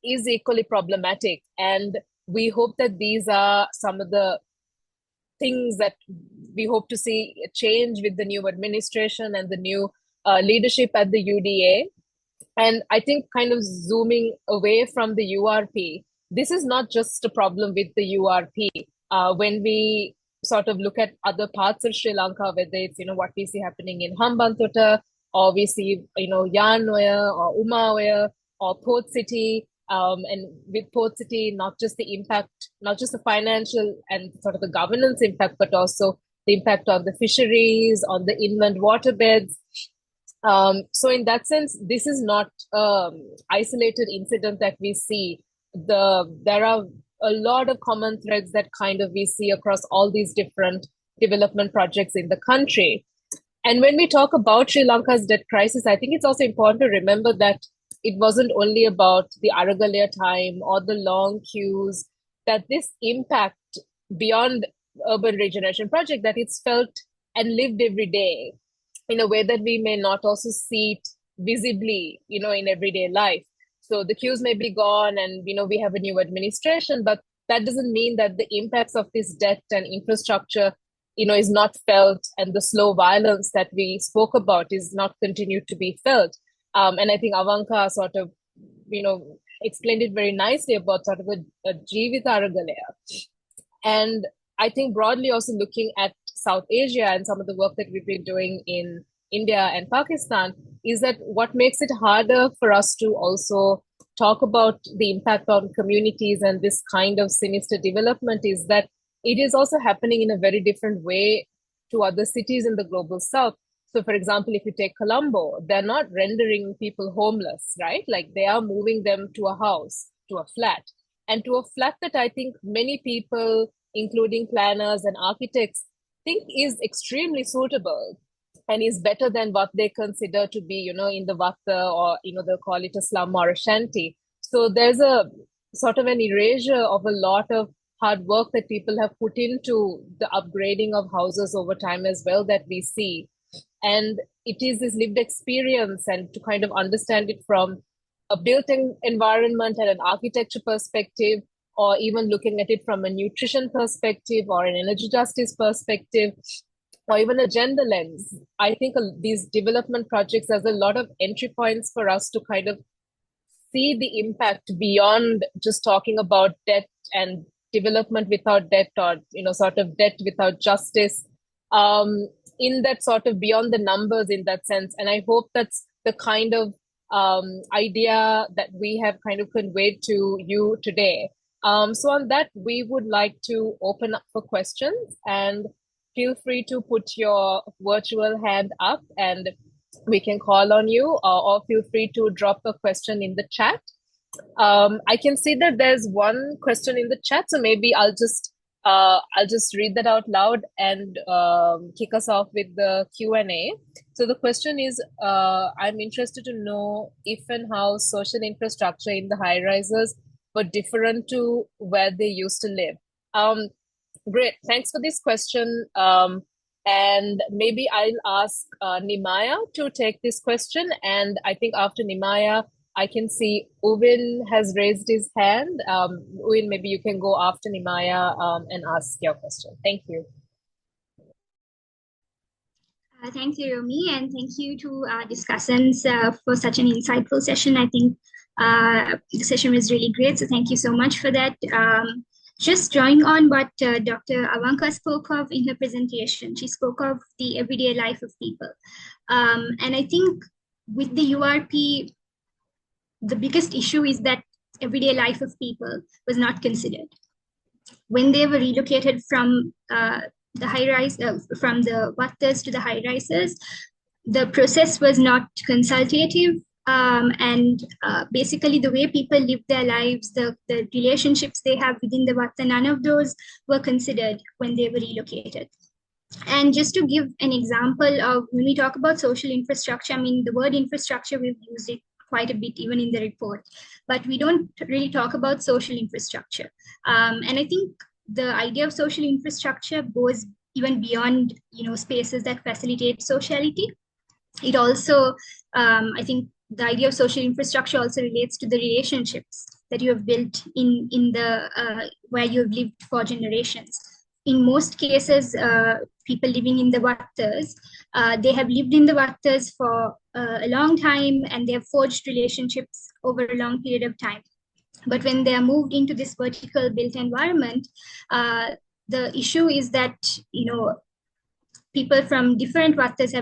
is equally problematic. And we hope that these are some of the things that we hope to see change with the new administration and the new leadership at the UDA. And I think, kind of zooming away from the URP, this is not just a problem with the URP. When we sort of look at other parts of Sri Lanka, whether it's what we see happening in Hambantota, or we see Yarnware or Umaware or Port City, and with Port City, not just the impact, not just the financial and sort of the governance impact, but also the impact on the fisheries, on the inland waterbeds. So in that sense, this is not isolated incident that we see. There are a lot of common threads that kind of we see across all these different development projects in the country. And when we talk about Sri Lanka's debt crisis, I think it's also important to remember that it wasn't only about the Aragalaya time or the long queues, that this impact beyond urban regeneration project, that it's felt and lived every day in a way that we may not also see it visibly, in everyday life. So the queues may be gone and, we have a new administration, but that doesn't mean that the impacts of this debt and infrastructure, is not felt, and the slow violence that we spoke about is not continued to be felt. And I think Avanka sort of, explained it very nicely about sort of a Jeevit Aragalaya. And I think broadly also looking at South Asia and some of the work that we've been doing in India and Pakistan, is that what makes it harder for us to also talk about the impact on communities and this kind of sinister development is that it is also happening in a very different way to other cities in the global south. So, for example, if you take Colombo, they're not rendering people homeless, right? Like they are moving them to a house, to a flat, and to a flat that I think many people, including planners and architects, think is extremely suitable and is better than what they consider to be, in the Vatta, or, they'll call it a slum or a shanty. So there's a sort of an erasure of a lot of hard work that people have put into the upgrading of houses over time as well that we see. And it is this lived experience, and to kind of understand it from a built-in environment and an architecture perspective, or even looking at it from a nutrition perspective or an energy justice perspective, or even a gender lens. I think these development projects, there's a lot of entry points for us to kind of see the impact beyond just talking about debt and development without debt, or sort of debt without justice, in that sort of beyond the numbers in that sense. And I hope that's the kind of idea that we have kind of conveyed to you today. So on that, we would like to open up for questions, and feel free to put your virtual hand up and we can call on you, or feel free to drop a question in the chat. I can see that there's one question in the chat, so maybe I'll just read that out loud and kick us off with the Q&A. So the question is, I'm interested to know if and how social infrastructure in the high rises were different to where they used to live. Great, thanks for this question. And maybe I'll ask Nimaya to take this question. And I think after Nimaya, I can see Uvin has raised his hand. Uvin, maybe you can go after Nimaya and ask your question. Thank you. Thank you, Romi, and thank you to our discussants for such an insightful session. I think the session was really great, so thank you so much for that. Just drawing on what Dr. Avanka spoke of in her presentation, she spoke of the everyday life of people. And I think with the URP, the biggest issue is that everyday life of people was not considered. When they were relocated from the high rise, from the wattas to the high rises, the process was not consultative. and basically the way people live their lives, the relationships they have within the Vatta, none of those were considered when they were relocated. And just to give an example of when we talk about social infrastructure, I mean, the word infrastructure, we've used it quite a bit even in the report, but we don't really talk about social infrastructure. And I think the idea of social infrastructure goes even beyond, spaces that facilitate sociality. It also, I think the idea of social infrastructure also relates to the relationships that you have built in the where you have lived for generations. In most cases, people living in the Vattas, they have lived in the Vattas for a long time, and they have forged relationships over a long period of time. But when they are moved into this vertical built environment, the issue is that, people from different Vattas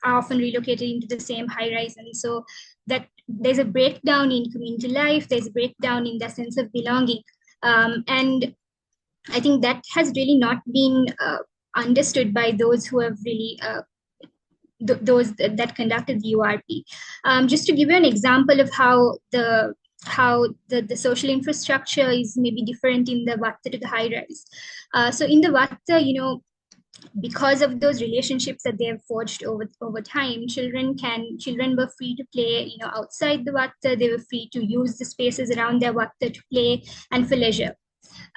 are often relocated into the same high rise. And so that there's a breakdown in community life, there's a breakdown in the sense of belonging. And I think that has really not been understood by those who have really, those that conducted the URP. Just to give you an example of how the social infrastructure is maybe different in the Vatta to the high rise. So in the Vatta, because of those relationships that they have forged over time, children were free to play, outside the Vatta. They were free to use the spaces around their Vatta to play and for leisure.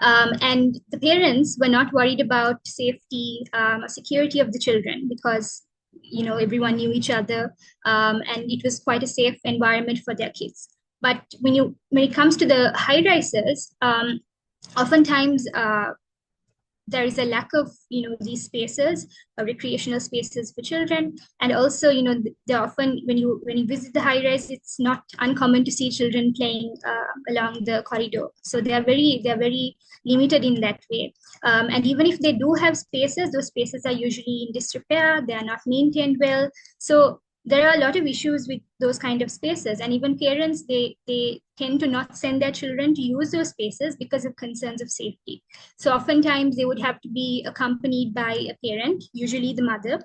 And the parents were not worried about safety or security of the children because, everyone knew each other, and it was quite a safe environment for their kids. But when it comes to the high rises, oftentimes there is a lack of these spaces, recreational spaces for children, and also they often when you visit the high rise, it's not uncommon to see children playing along the corridor. So they are very limited in that way. And even if they do have spaces, those spaces are usually in disrepair. They are not maintained well. So there are a lot of issues with those kind of spaces, and even parents, they tend to not send their children to use those spaces because of concerns of safety. So oftentimes they would have to be accompanied by a parent, usually the mother,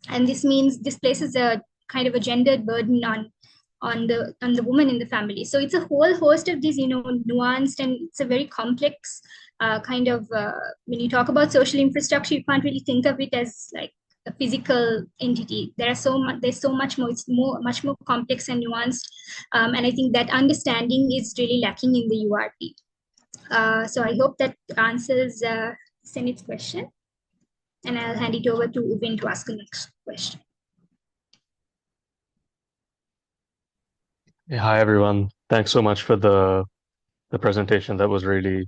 and this means this places a kind of a gendered burden on the woman in the family. So it's a whole host of these nuanced, and it's a very complex kind of when you talk about social infrastructure, you can't really think of it as like a physical entity. There's so much more. It's much more complex and nuanced, and I think that understanding is really lacking in the URP. So I hope that answers Senit's question, and I'll hand it over to Ubin to ask the next question. Hey, hi everyone. Thanks so much for the presentation. That was really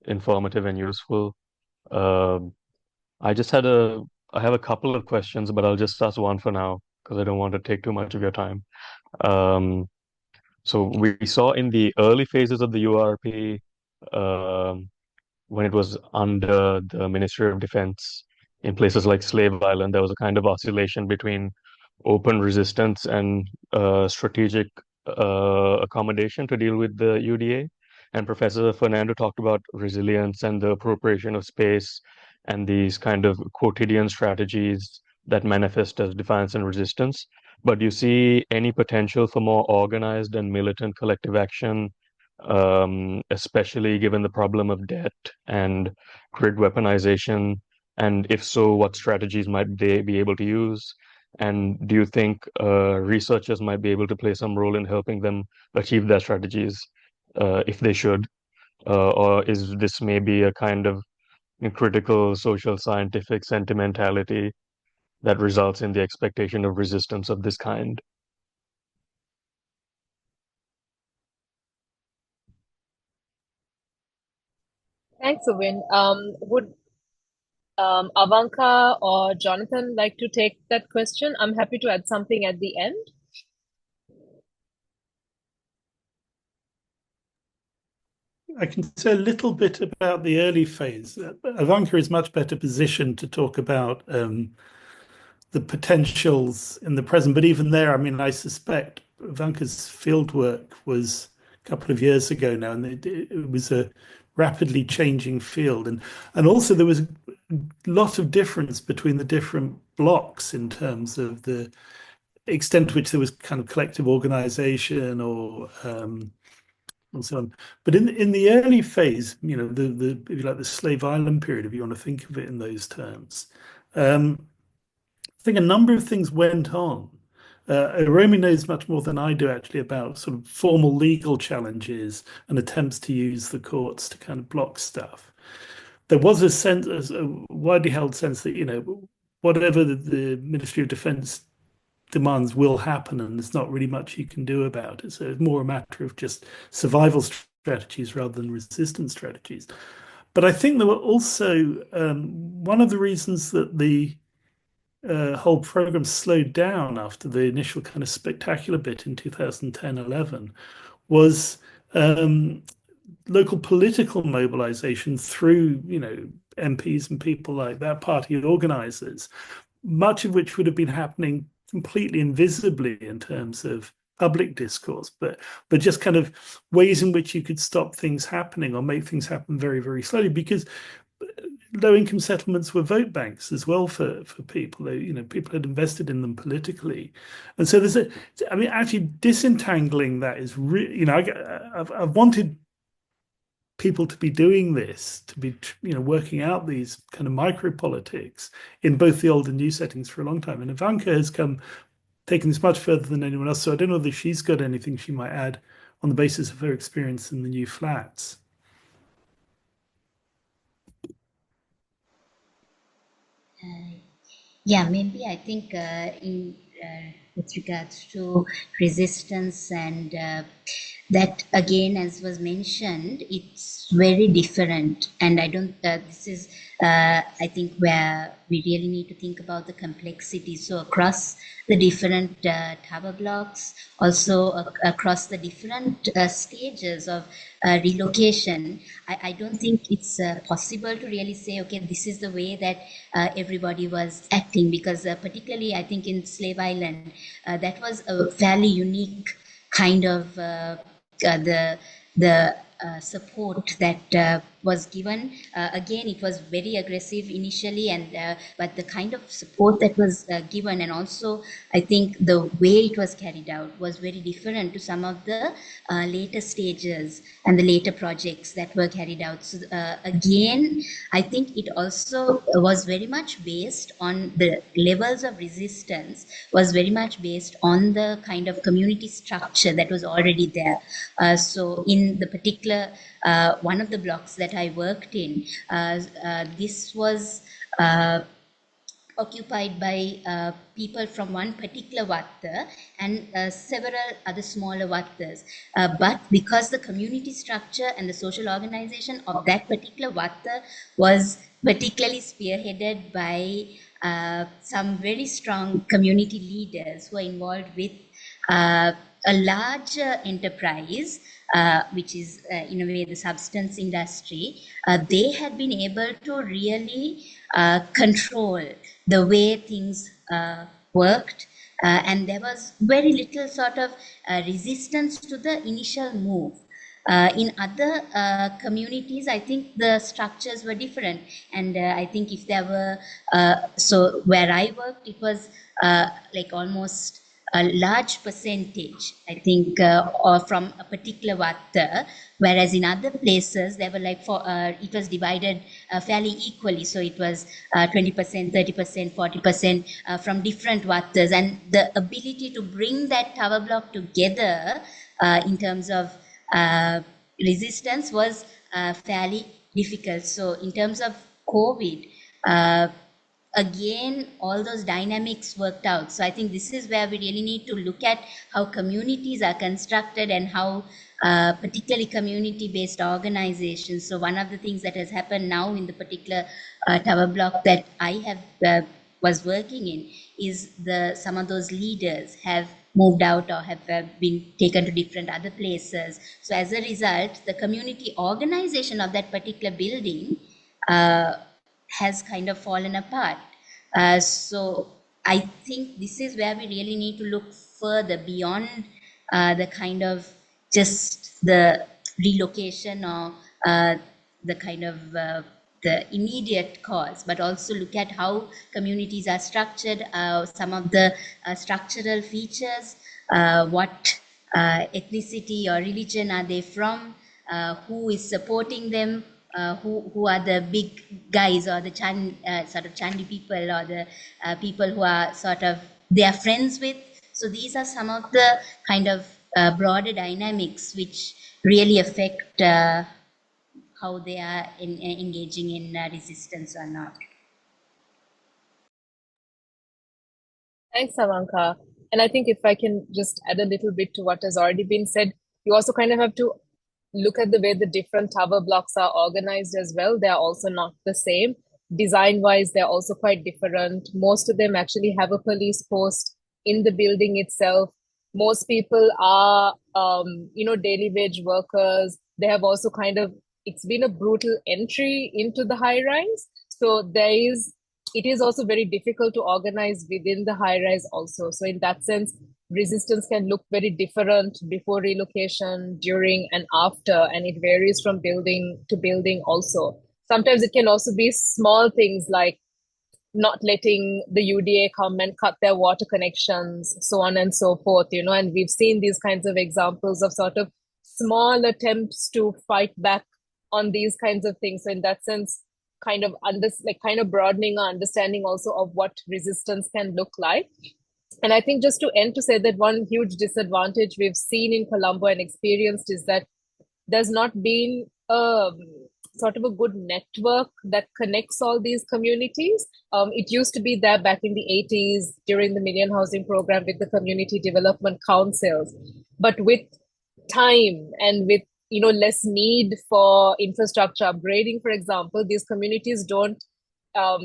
informative and useful. I have a couple of questions, but I'll just ask one for now because I don't want to take too much of your time. So we saw in the early phases of the URP, when it was under the Ministry of Defense in places like Slave Island, there was a kind of oscillation between open resistance and strategic accommodation to deal with the UDA. And Professor Fernando talked about resilience and the appropriation of space and these kind of quotidian strategies that manifest as defiance and resistance. But do you see any potential for more organized and militant collective action, especially given the problem of debt and grid weaponization? And if so, what strategies might they be able to use? And do you think researchers might be able to play some role in helping them achieve their strategies, if they should? Or is this maybe a kind of critical social scientific sentimentality that results in the expectation of resistance of this kind? Thanks, Ubin. Would Avanka or Jonathan like to take that question? I'm happy to add something at the end. I can say a little bit about the early phase. Avanka is much better positioned to talk about the potentials in the present. But even there, I mean, I suspect Avanka's fieldwork was a couple of years ago now, and it was a rapidly changing field. And also there was a lot of difference between the different blocks in terms of the extent to which there was kind of collective organization or and so on. But in the early phase, you know, the if you like the Slave Island period, if you want to think of it in those terms, I think a number of things went on. Romy knows much more than I do actually about sort of formal legal challenges and attempts to use the courts to kind of block stuff. There was a sense, a widely held sense that, you know, whatever the Ministry of Defence demands will happen, and there's not really much you can do about it. So it's more a matter of just survival strategies rather than resistance strategies. But I think there were also one of the reasons that the whole program slowed down after the initial kind of spectacular bit in 2010-11 was local political mobilization through, you know, MPs and people like that, party organizers, much of which would have been happening completely invisibly in terms of public discourse, but just kind of ways in which you could stop things happening or make things happen very, very slowly, because low-income settlements were vote banks as well for people. You know, people had invested in them politically, and so there's I mean, actually disentangling that is really, you know, I've wanted people to be doing this, to be, you know, working out these kind of micro politics in both the old and new settings for a long time. And Avanka has taken this much further than anyone else. So I don't know whether she's got anything she might add on the basis of her experience in the new flats. Yeah, maybe I think with regards to resistance and that again, as was mentioned, it's very different. And I don't, this is, I think, where we really need to think about the complexity. So across the different tower blocks, also across the different stages of relocation, I don't think it's possible to really say, okay, this is the way that everybody was acting, because particularly I think in Slave Island, that was a fairly unique kind of the support that was given. Again, it was very aggressive initially, and but the kind of support that was given, and also I think the way it was carried out was very different to some of the later stages and the later projects that were carried out. So again, I think it also was very much based on the levels of resistance, was very much based on the kind of community structure that was already there. So in the particular one of the blocks that I worked in, this was occupied by people from one particular watta and several other smaller wattas. But because the community structure and the social organization of that particular watta was particularly spearheaded by some very strong community leaders who are involved with a larger enterprise, which is in a way the substance industry, they had been able to really control the way things worked, and there was very little sort of resistance to the initial move. In other communities, I think the structures were different, and I think if there were, so where I worked, it was like almost a large percentage, I think, or from a particular watta, whereas in other places there were like it was divided fairly equally. So it was 20%, 30%, 40% from different wattas, and the ability to bring that tower block together in terms of resistance was fairly difficult. So in terms of COVID, again, all those dynamics worked out. So I think this is where we really need to look at how communities are constructed and how particularly community-based organizations. So one of the things that has happened now in the particular tower block that I have was working in is some of those leaders have moved out or have been taken to different other places. So as a result, the community organization of that particular building has kind of fallen apart. So I think this is where we really need to look further beyond the kind of just the relocation or the kind of the immediate cause, but also look at how communities are structured, some of the structural features, what ethnicity or religion are they from, who is supporting them, who are the big guys or the sort of Chandi people or the people who are sort of they are friends with. So these are some of the kind of broader dynamics which really affect how they are engaging in resistance or not. Thanks, Avanka. And I think if I can just add a little bit to what has already been said, you also kind of have to look at the way the different tower blocks are organized as well. They're also not the same. Design-wise, they're also quite different. Most of them actually have a police post in the building itself. Most people are, daily wage workers. They have also it's been a brutal entry into the high rise. So it is also very difficult to organize within the high rise also. So in that sense, resistance can look very different before relocation, during and after, and it varies from building to building also. Sometimes it can also be small things like not letting the UDA come and cut their water connections, so on and so forth, and we've seen these kinds of examples of sort of small attempts to fight back on these kinds of things. So in that sense, kind of broadening our understanding also of what resistance can look like. And I think just to end to say that one huge disadvantage we've seen in Colombo and experienced is that there's not been sort of a good network that connects all these communities. It used to be there back in the 80s during the Million Housing Program with the community development councils. But with time and with less need for infrastructure upgrading, for example, these communities don't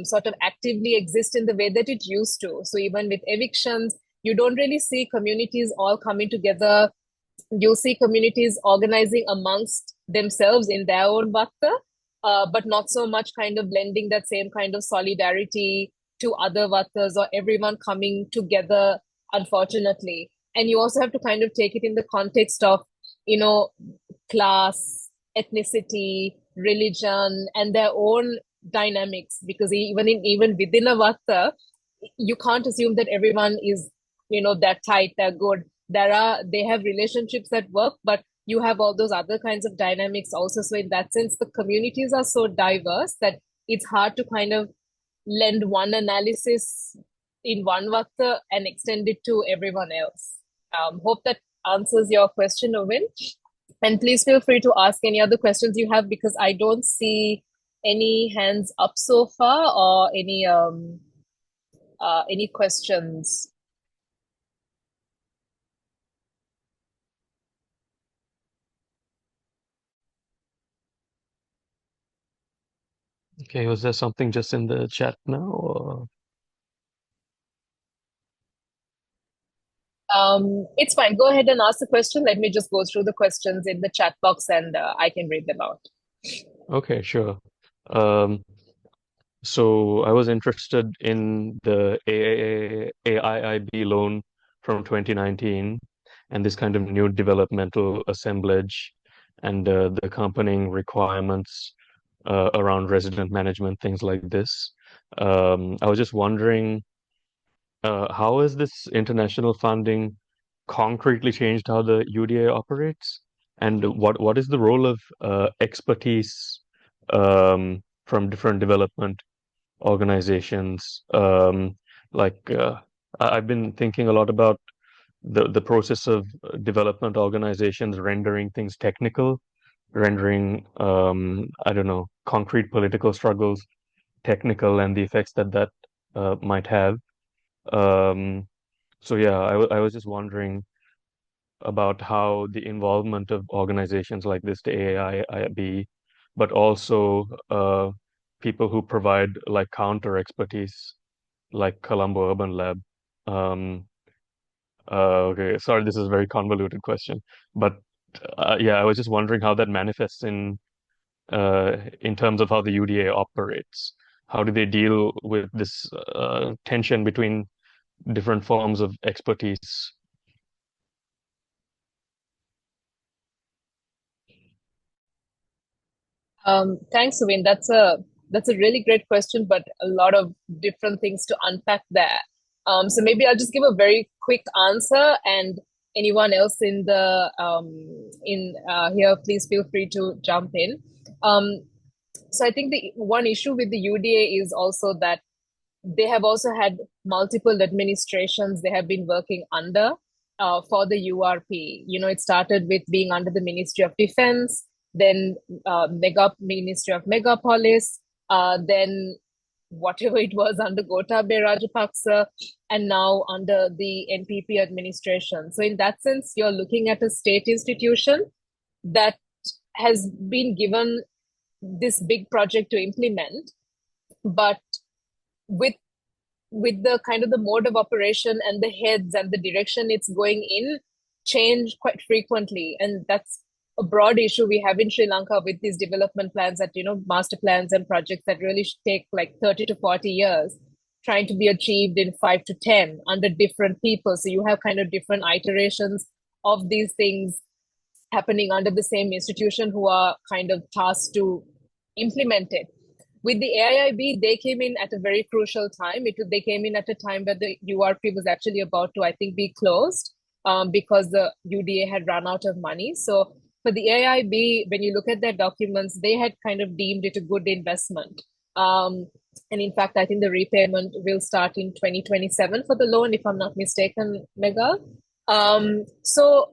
sort of actively exist in the way that it used to. So even with evictions, you don't really see communities all coming together. You'll see communities organizing amongst themselves in their own vatta, but not so much kind of blending that same kind of solidarity to other vattas or everyone coming together, unfortunately. And you also have to kind of take it in the context of, class, ethnicity, religion, and their own dynamics, because even within a vatta, you can't assume that everyone is that tight, they're good. They have relationships that work, but you have all those other kinds of dynamics also. So in that sense, the communities are so diverse that it's hard to kind of lend one analysis in one vatta and extend it to everyone else. Hope that answers your question, Ovin. And please feel free to ask any other questions you have, because I don't see any hands up so far or any questions. Okay, was there something just in the chat now? Or... It's fine. Go ahead and ask the question. Let me just go through the questions in the chat box and I can read them out. Okay, sure. So I was interested in the AIIB loan from 2019 and this kind of new developmental assemblage and the accompanying requirements around resident management, things like this. I was just wondering, how has this international funding concretely changed how the UDA operates? And what is the role of expertise from different development organizations? I've been thinking a lot about the process of development organizations rendering things technical, rendering I don't know, concrete political struggles technical and the effects that might have. Um, so yeah, I was just wondering about how the involvement of organizations like this, the AIIB, but also people who provide like counter expertise, like Colombo Urban Lab. Um, okay, sorry, this is a very convoluted question, but yeah, I was just wondering how that manifests in terms of how the UDA operates. How do they deal with this tension between different forms of expertise? Thanks, Suvin. That's a that's a really great question, but a lot of different things to unpack there. So maybe I'll just give a very quick answer, and anyone else in the here, please feel free to jump in. So I think the one issue with the UDA is also that they have also had multiple administrations they have been working under for the URP. You know, it started with being under the Ministry of Defense, then Ministry of Megapolis, then whatever it was under Gotabaya Rajapaksa, and now under the NPP administration. So in that sense, you're looking at a state institution that has been given this big project to implement, but with the kind of the mode of operation and the heads and the direction it's going in change quite frequently. And that's a broad issue we have in Sri Lanka with these development plans that, you know, master plans and projects that really take like 30 to 40 years trying to be achieved in 5 to 10 under different people. So you have kind of different iterations of these things happening under the same institution who are kind of tasked to implement it. With the AIIB, they came in at a very crucial time. They came in at a time where the URP was actually about to, I think, be closed because the UDA had run out of money. So for the AIIB, when you look at their documents, they had kind of deemed it a good investment. And in fact, I think the repayment will start in 2027 for the loan, if I'm not mistaken, Mega. So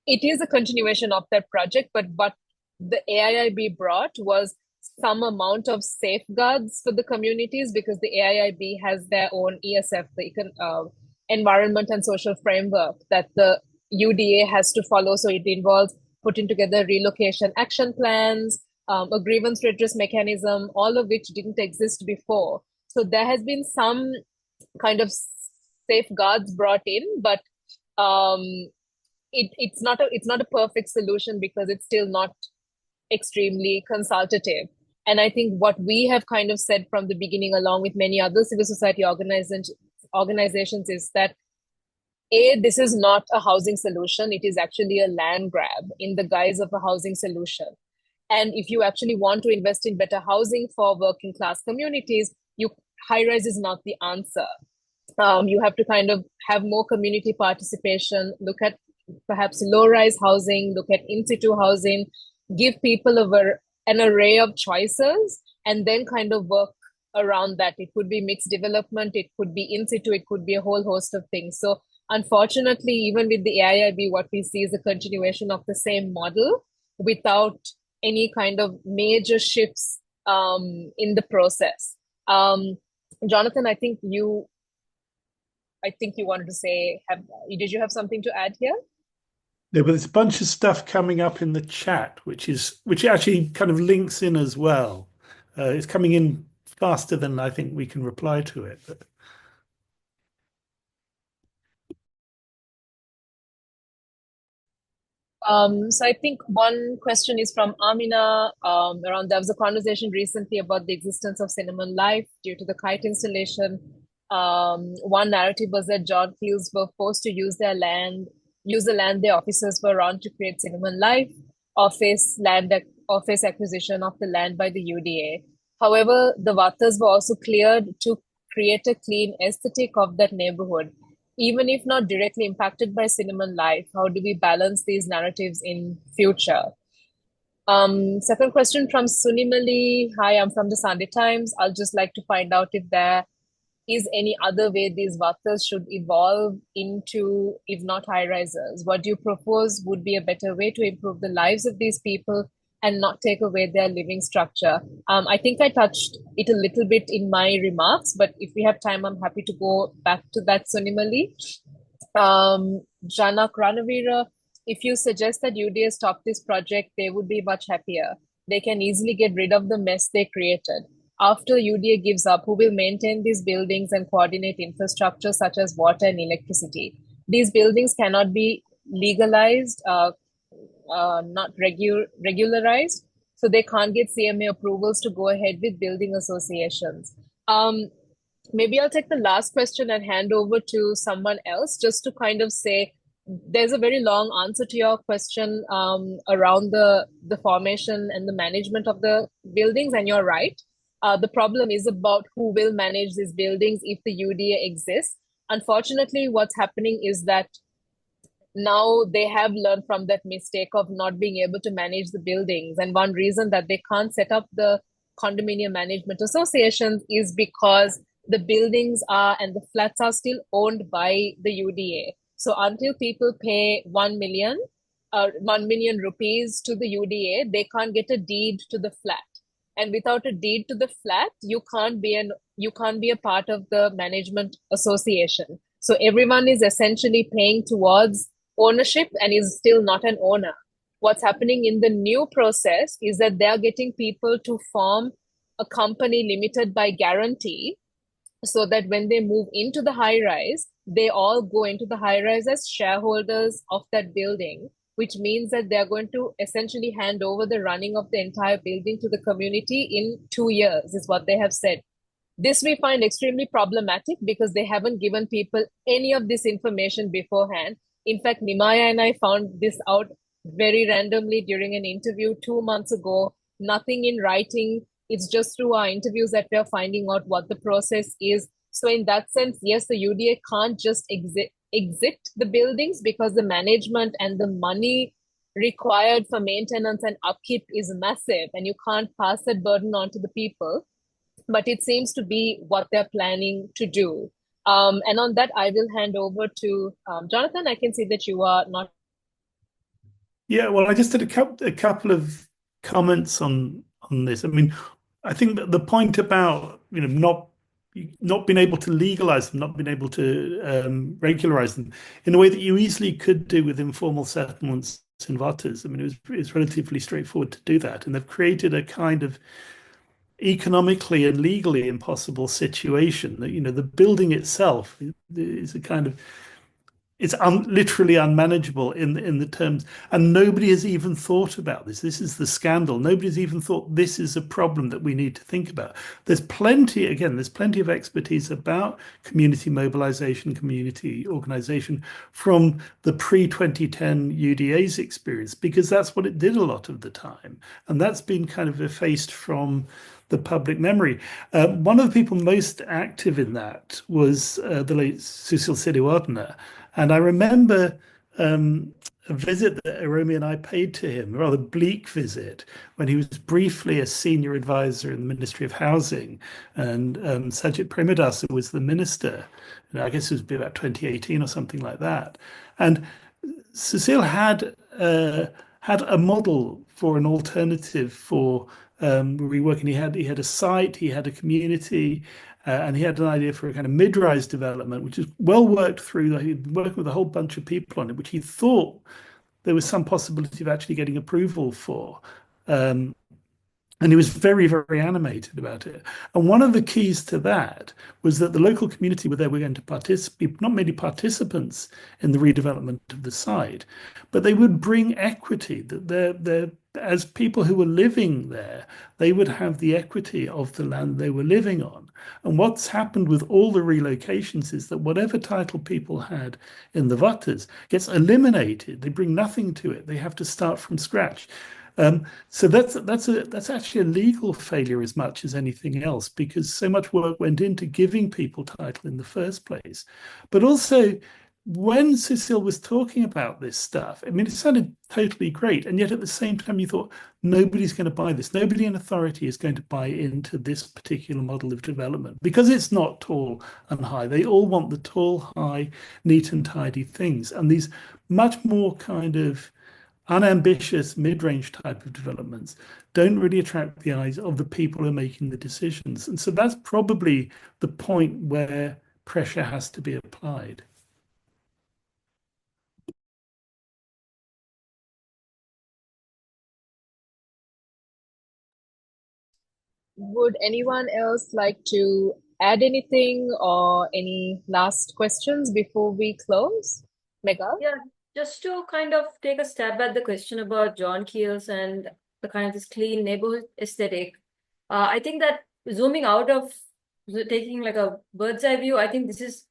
it is a continuation of that project, but what the AIIB brought was some amount of safeguards for the communities, because the AIIB has their own ESF, the Environment and Social Framework, that the UDA has to follow. So it involves putting together relocation action plans, a grievance redress mechanism, all of which didn't exist before. So there has been some kind of safeguards brought in, but it's not a perfect solution because it's still not extremely consultative. And I think what we have kind of said from the beginning, along with many other civil society organizations, is that this is not a housing solution. It is actually a land grab in the guise of a housing solution. And if you actually want to invest in better housing for working class communities, high-rise is not the answer. You have to kind of have more community participation, look at perhaps low-rise housing, look at in-situ housing, give people an array of choices, and then kind of work around that. It could be mixed development, it could be in-situ, it could be a whole host of things. So unfortunately, even with the AIIB, what we see is a continuation of the same model without any kind of major shifts in the process. Jonathan, I think you wanted to say, did you have something to add here? Yeah, but there's a bunch of stuff coming up in the chat, which actually kind of links in as well. It's coming in faster than I think we can reply to it. But... So I think one question is from Amina around, there was a conversation recently about the existence of cinnamon life due to the kite installation. One narrative was that John Fields were forced to use the land their officers were on to create cinnamon life, or face acquisition of the land by the UDA. However, the Vatas were also cleared to create a clean aesthetic of that neighborhood. Even if not directly impacted by cinnamon life, how do we balance these narratives in future? Second question from Sunimali. Hi, I'm from the Sunday Times. I'll just like to find out if there is any other way these vatas should evolve into, if not high-risers. What do you propose would be a better way to improve the lives of these people and not take away their living structure? I think I touched it a little bit in my remarks, but if we have time, I'm happy to go back to that, Sunimali. Janak Ranavira, if you suggest that UDA stop this project, they would be much happier. They can easily get rid of the mess they created. After UDA gives up, who will maintain these buildings and coordinate infrastructure such as water and electricity? These buildings cannot be legalized, not regularized, so they can't get CMA approvals to go ahead with building associations. Maybe I'll take the last question and hand over to someone else just to kind of say, there's a very long answer to your question around the formation and the management of the buildings, and you're right. The problem is about who will manage these buildings if the UDA exists. Unfortunately, what's happening is that now they have learned from that mistake of not being able to manage the buildings. And one reason that they can't set up the condominium management associations is because the buildings are and the flats are still owned by the UDA. So until people pay 1 million, 1 million rupees to the UDA, they can't get a deed to the flat. And without a deed to the flat, you can't be a part of the management association. So everyone is essentially paying towards ownership and is still not an owner. What's happening in the new process is that they are getting people to form a company limited by guarantee, so that when they move into the high rise, they all go into the high rise as shareholders of that building, which means that they're going to essentially hand over the running of the entire building to the community in 2 years, is what they have said. This we find extremely problematic because they haven't given people any of this information beforehand. In fact, Nimaya and I found this out very randomly during an interview 2 months ago. Nothing in writing. It's just through our interviews that we're finding out what the process is. So in that sense, yes, the UDA can't just exit the buildings because the management and the money required for maintenance and upkeep is massive, and you can't pass that burden on to the people. But it seems to be what they're planning to do. And on that, I will hand over to Jonathan. I can see that you are not. Yeah, well, I just did a couple of comments on this. I mean, I think that the point about not being able to legalize them, not being able to regularize them in a way that you easily could do with informal settlements in Vatas. I mean, it was relatively straightforward to do that, and they've created a kind of economically and legally impossible situation. That the building itself is a kind of it's literally unmanageable in the terms, and nobody has even thought about this. This is the scandal. Nobody's even thought this is a problem that we need to think about. There's plenty of expertise about community mobilization, community organization from the pre-2010 UDA's experience, because that's what it did a lot of the time. And that's been kind of effaced from the public memory. One of the people most active in that was the late Susil Siriwardena. And I remember a visit that Aromi and I paid to him, a rather bleak visit, when he was briefly a senior advisor in the Ministry of Housing, and Sajid Premadasa was the minister. And I guess it was about 2018 or something like that. And Susil had a model for an alternative for reworking. He had a site, he had a community, and he had an idea for a kind of mid-rise development, which is well worked through. He'd worked with a whole bunch of people on it, which he thought there was some possibility of actually getting approval for. And he was very, very animated about it. And one of the keys to that was that the local community were going to participate, not merely participants in the redevelopment of the site, but they would bring equity, that as people who were living there, they would have the equity of the land they were living on. And what's happened with all the relocations is that whatever title people had in the Vatas gets eliminated. They bring nothing to it. They have to start from scratch. So that's actually a legal failure as much as anything else, because so much work went into giving people title in the first place. But also, when Susil was talking about this stuff, I mean, it sounded totally great. And yet at the same time, you thought, nobody's going to buy this. Nobody in authority is going to buy into this particular model of development because it's not tall and high. They all want the tall, high, neat and tidy things. And these much more kind of unambitious mid-range type of developments don't really attract the eyes of the people who are making the decisions. And so that's probably the point where pressure has to be applied. Would anyone else like to add anything or any last questions before we close? Megha? Yeah, just to kind of take a stab at the question about John Keels and the kind of this clean neighborhood aesthetic. I think that zooming out of taking like a bird's eye view, I think this is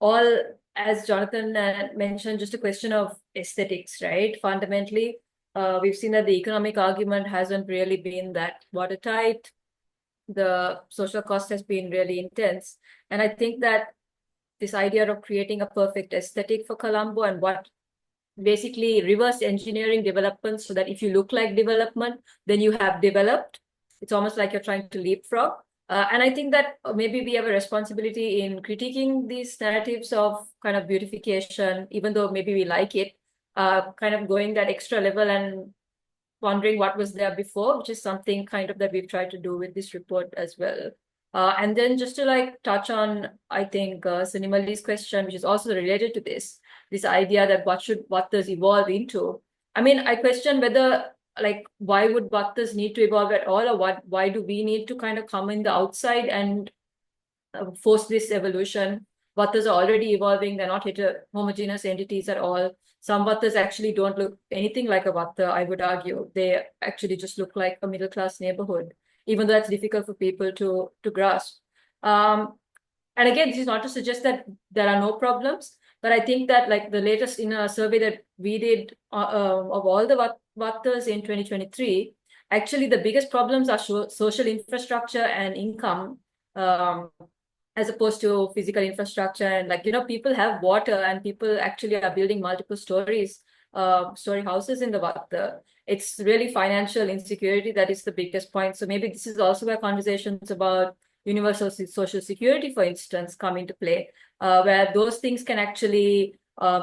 all, as Jonathan mentioned, just a question of aesthetics, right? Fundamentally, we've seen that the economic argument hasn't really been that watertight. the social cost has been really intense. And I think that this idea of creating a perfect aesthetic for Colombo and what basically reverse engineering development so that if you look like development, then you have developed. It's almost like you're trying to leapfrog. And I think that maybe we have a responsibility in critiquing these narratives of kind of beautification, even though maybe we like it, kind of going that extra level and wondering what was there before, which is something kind of that we've tried to do with this report as well. And then just to like touch on, I think, Sunimali's question, which is also related to this idea that what should Vattas evolve into. I mean, I question whether like why would Vattas need to evolve at all, or why do we need to kind of come in the outside and force this evolution? Vattas are already evolving, they're not homogeneous entities at all. Some Vattas actually don't look anything like a Vatta, I would argue. They actually just look like a middle class neighborhood, even though that's difficult for people to grasp. And again, this is not to suggest that there are no problems, but I think that like the latest in a survey that we did of all the Vattas in 2023, actually the biggest problems are social infrastructure and income, as opposed to physical infrastructure. And like, you know, people have water and people actually are building multiple story houses in the Vatta. It's really financial insecurity that is the biggest point. So maybe this is also where conversations about universal social security, for instance, come into play, where those things can actually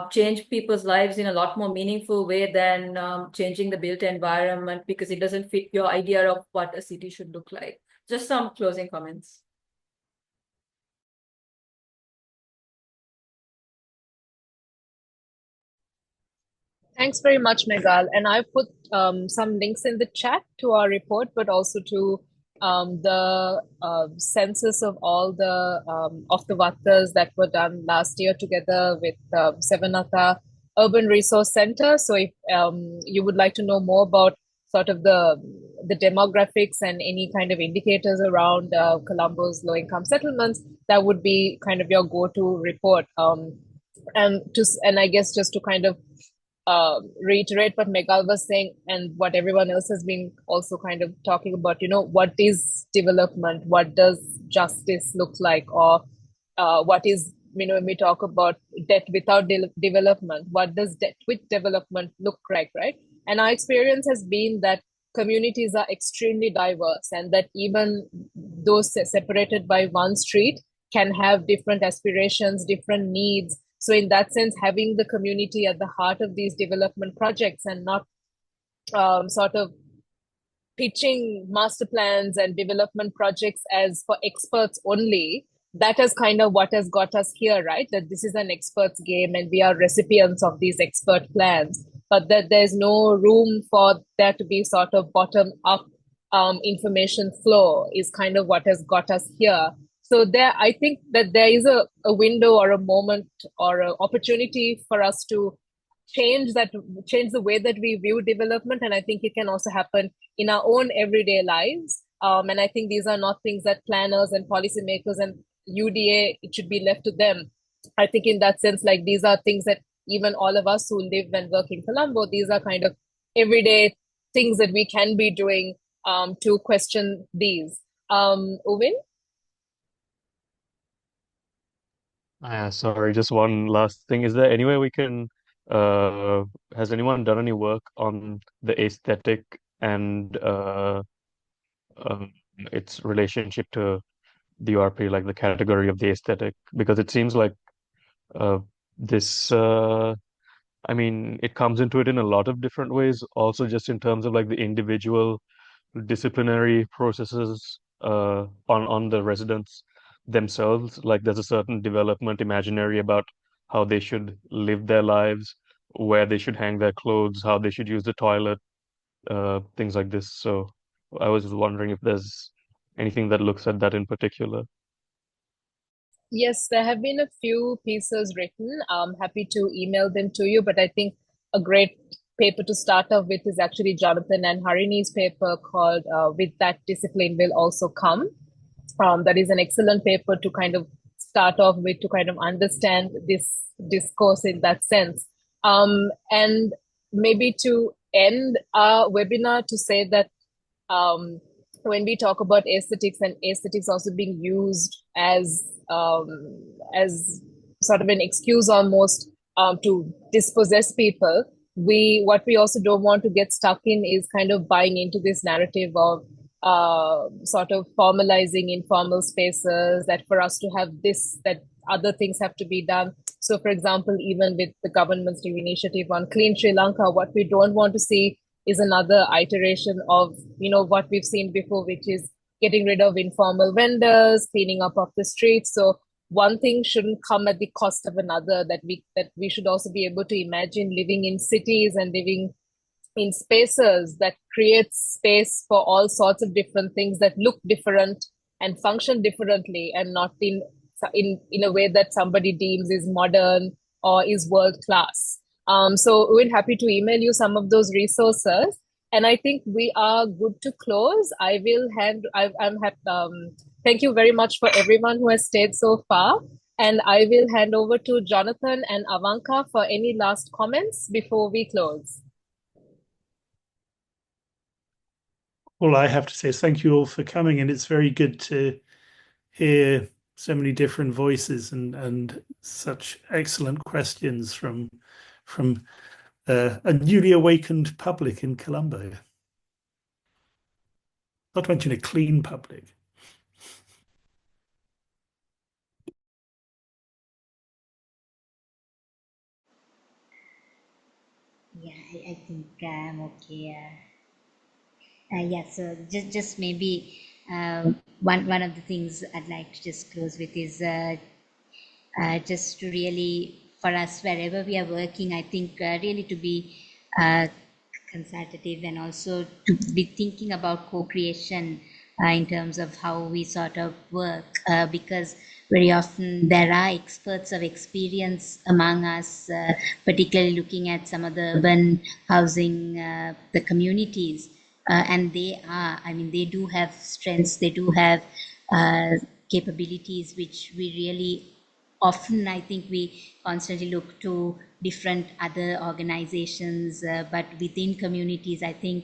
change people's lives in a lot more meaningful way than changing the built environment, because it doesn't fit your idea of what a city should look like. Just some closing comments. Thanks very much, Megal. And I've put some links in the chat to our report, but also to the census of all the Vattas that were done last year together with Savanatha Urban Resource Center. So if you would like to know more about sort of the demographics and any kind of indicators around Colombo's low-income settlements, that would be kind of your go-to report. And I guess just to kind of reiterate what Megal was saying and what everyone else has been also kind of talking about, you know, what is development? What does justice look like? Or what is, you know, when we talk about debt without development, what does debt with development look like, right? And our experience has been that communities are extremely diverse, and that even those separated by one street can have different aspirations, different needs. So in that sense, having the community at the heart of these development projects and not sort of pitching master plans and development projects as for experts only, that is kind of what has got us here, right? That this is an experts game and we are recipients of these expert plans, but that there's no room for there to be sort of bottom up information flow is kind of what has got us here. So there, I think that there is a window or a moment or an opportunity for us to change the way that we view development. And I think it can also happen in our own everyday lives. And I think these are not things that planners and policymakers and UDA, it should be left to them. I think in that sense, like these are things that even all of us who live and work in Colombo, these are kind of everyday things that we can be doing to question these. Uvin? Sorry, just one last thing. Is there any way we can, has anyone done any work on the aesthetic and its relationship to the URP, like the category of the aesthetic? Because it seems like this, I mean, it comes into it in a lot of different ways, also just in terms of like the individual disciplinary processes on the residents themselves. Like there's a certain development imaginary about how they should live their lives, where they should hang their clothes, how they should use the toilet, things like this. So I was wondering if there's anything that looks at that in particular. Yes, there have been a few pieces written. I'm happy to email them to you, but I think a great paper to start off with is actually Jonathan and Harini's paper called With That Discipline Will Also Come. That is an excellent paper to kind of start off with, to kind of understand this discourse in that sense. And maybe to end our webinar to say that when we talk about aesthetics and aesthetics also being used as sort of an excuse almost to dispossess people, what we also don't want to get stuck in is kind of buying into this narrative of sort of formalizing informal spaces, that for us to have this, that other things have to be done. So, for example, even with the government's new initiative on Clean Sri Lanka, what we don't want to see is another iteration of, what we've seen before, which is getting rid of informal vendors, cleaning up of the streets. So one thing shouldn't come at the cost of another, that we should also be able to imagine living in cities and living in spaces that create space for all sorts of different things that look different and function differently, and not in a way that somebody deems is modern or is world class. So we're happy to email you some of those resources. And I think we are good to close. Thank you very much for everyone who has stayed so far. And I will hand over to Jonathan and Avanka for any last comments before we close. All I have to say is thank you all for coming, and it's very good to hear so many different voices and such excellent questions from a newly awakened public in Colombo. Not to mention a clean public. Yeah, I think I'm okay. Yeah, so just maybe one of the things I'd like to just close with is just to really, for us, wherever we are working, I think really to be consultative, and also to be thinking about co-creation in terms of how we sort of work, because very often there are experts of experience among us, particularly looking at some of the urban housing, the communities, and they do have strengths, they do have capabilities, which we really often, I think we constantly look to different other organizations, but within communities, I think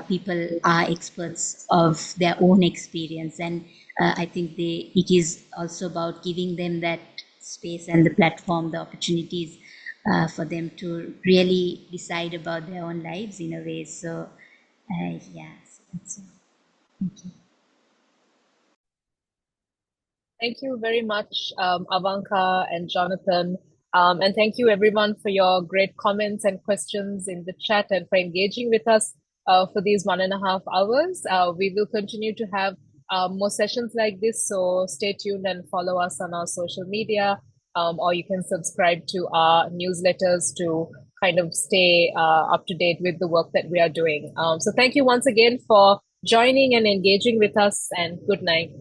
people are experts of their own experience, and I think it is also about giving them that space and the platform, the opportunities for them to really decide about their own lives in a way. So, yeah, so that's all. Thank you. Thank you very much, Avanka and Jonathan. And thank you everyone for your great comments and questions in the chat, and for engaging with us for these 1.5 hours. We will continue to have more sessions like this, so stay tuned and follow us on our social media, or you can subscribe to our newsletters to kind of stay up to date with the work that we are doing. So thank you once again for joining and engaging with us, and good night.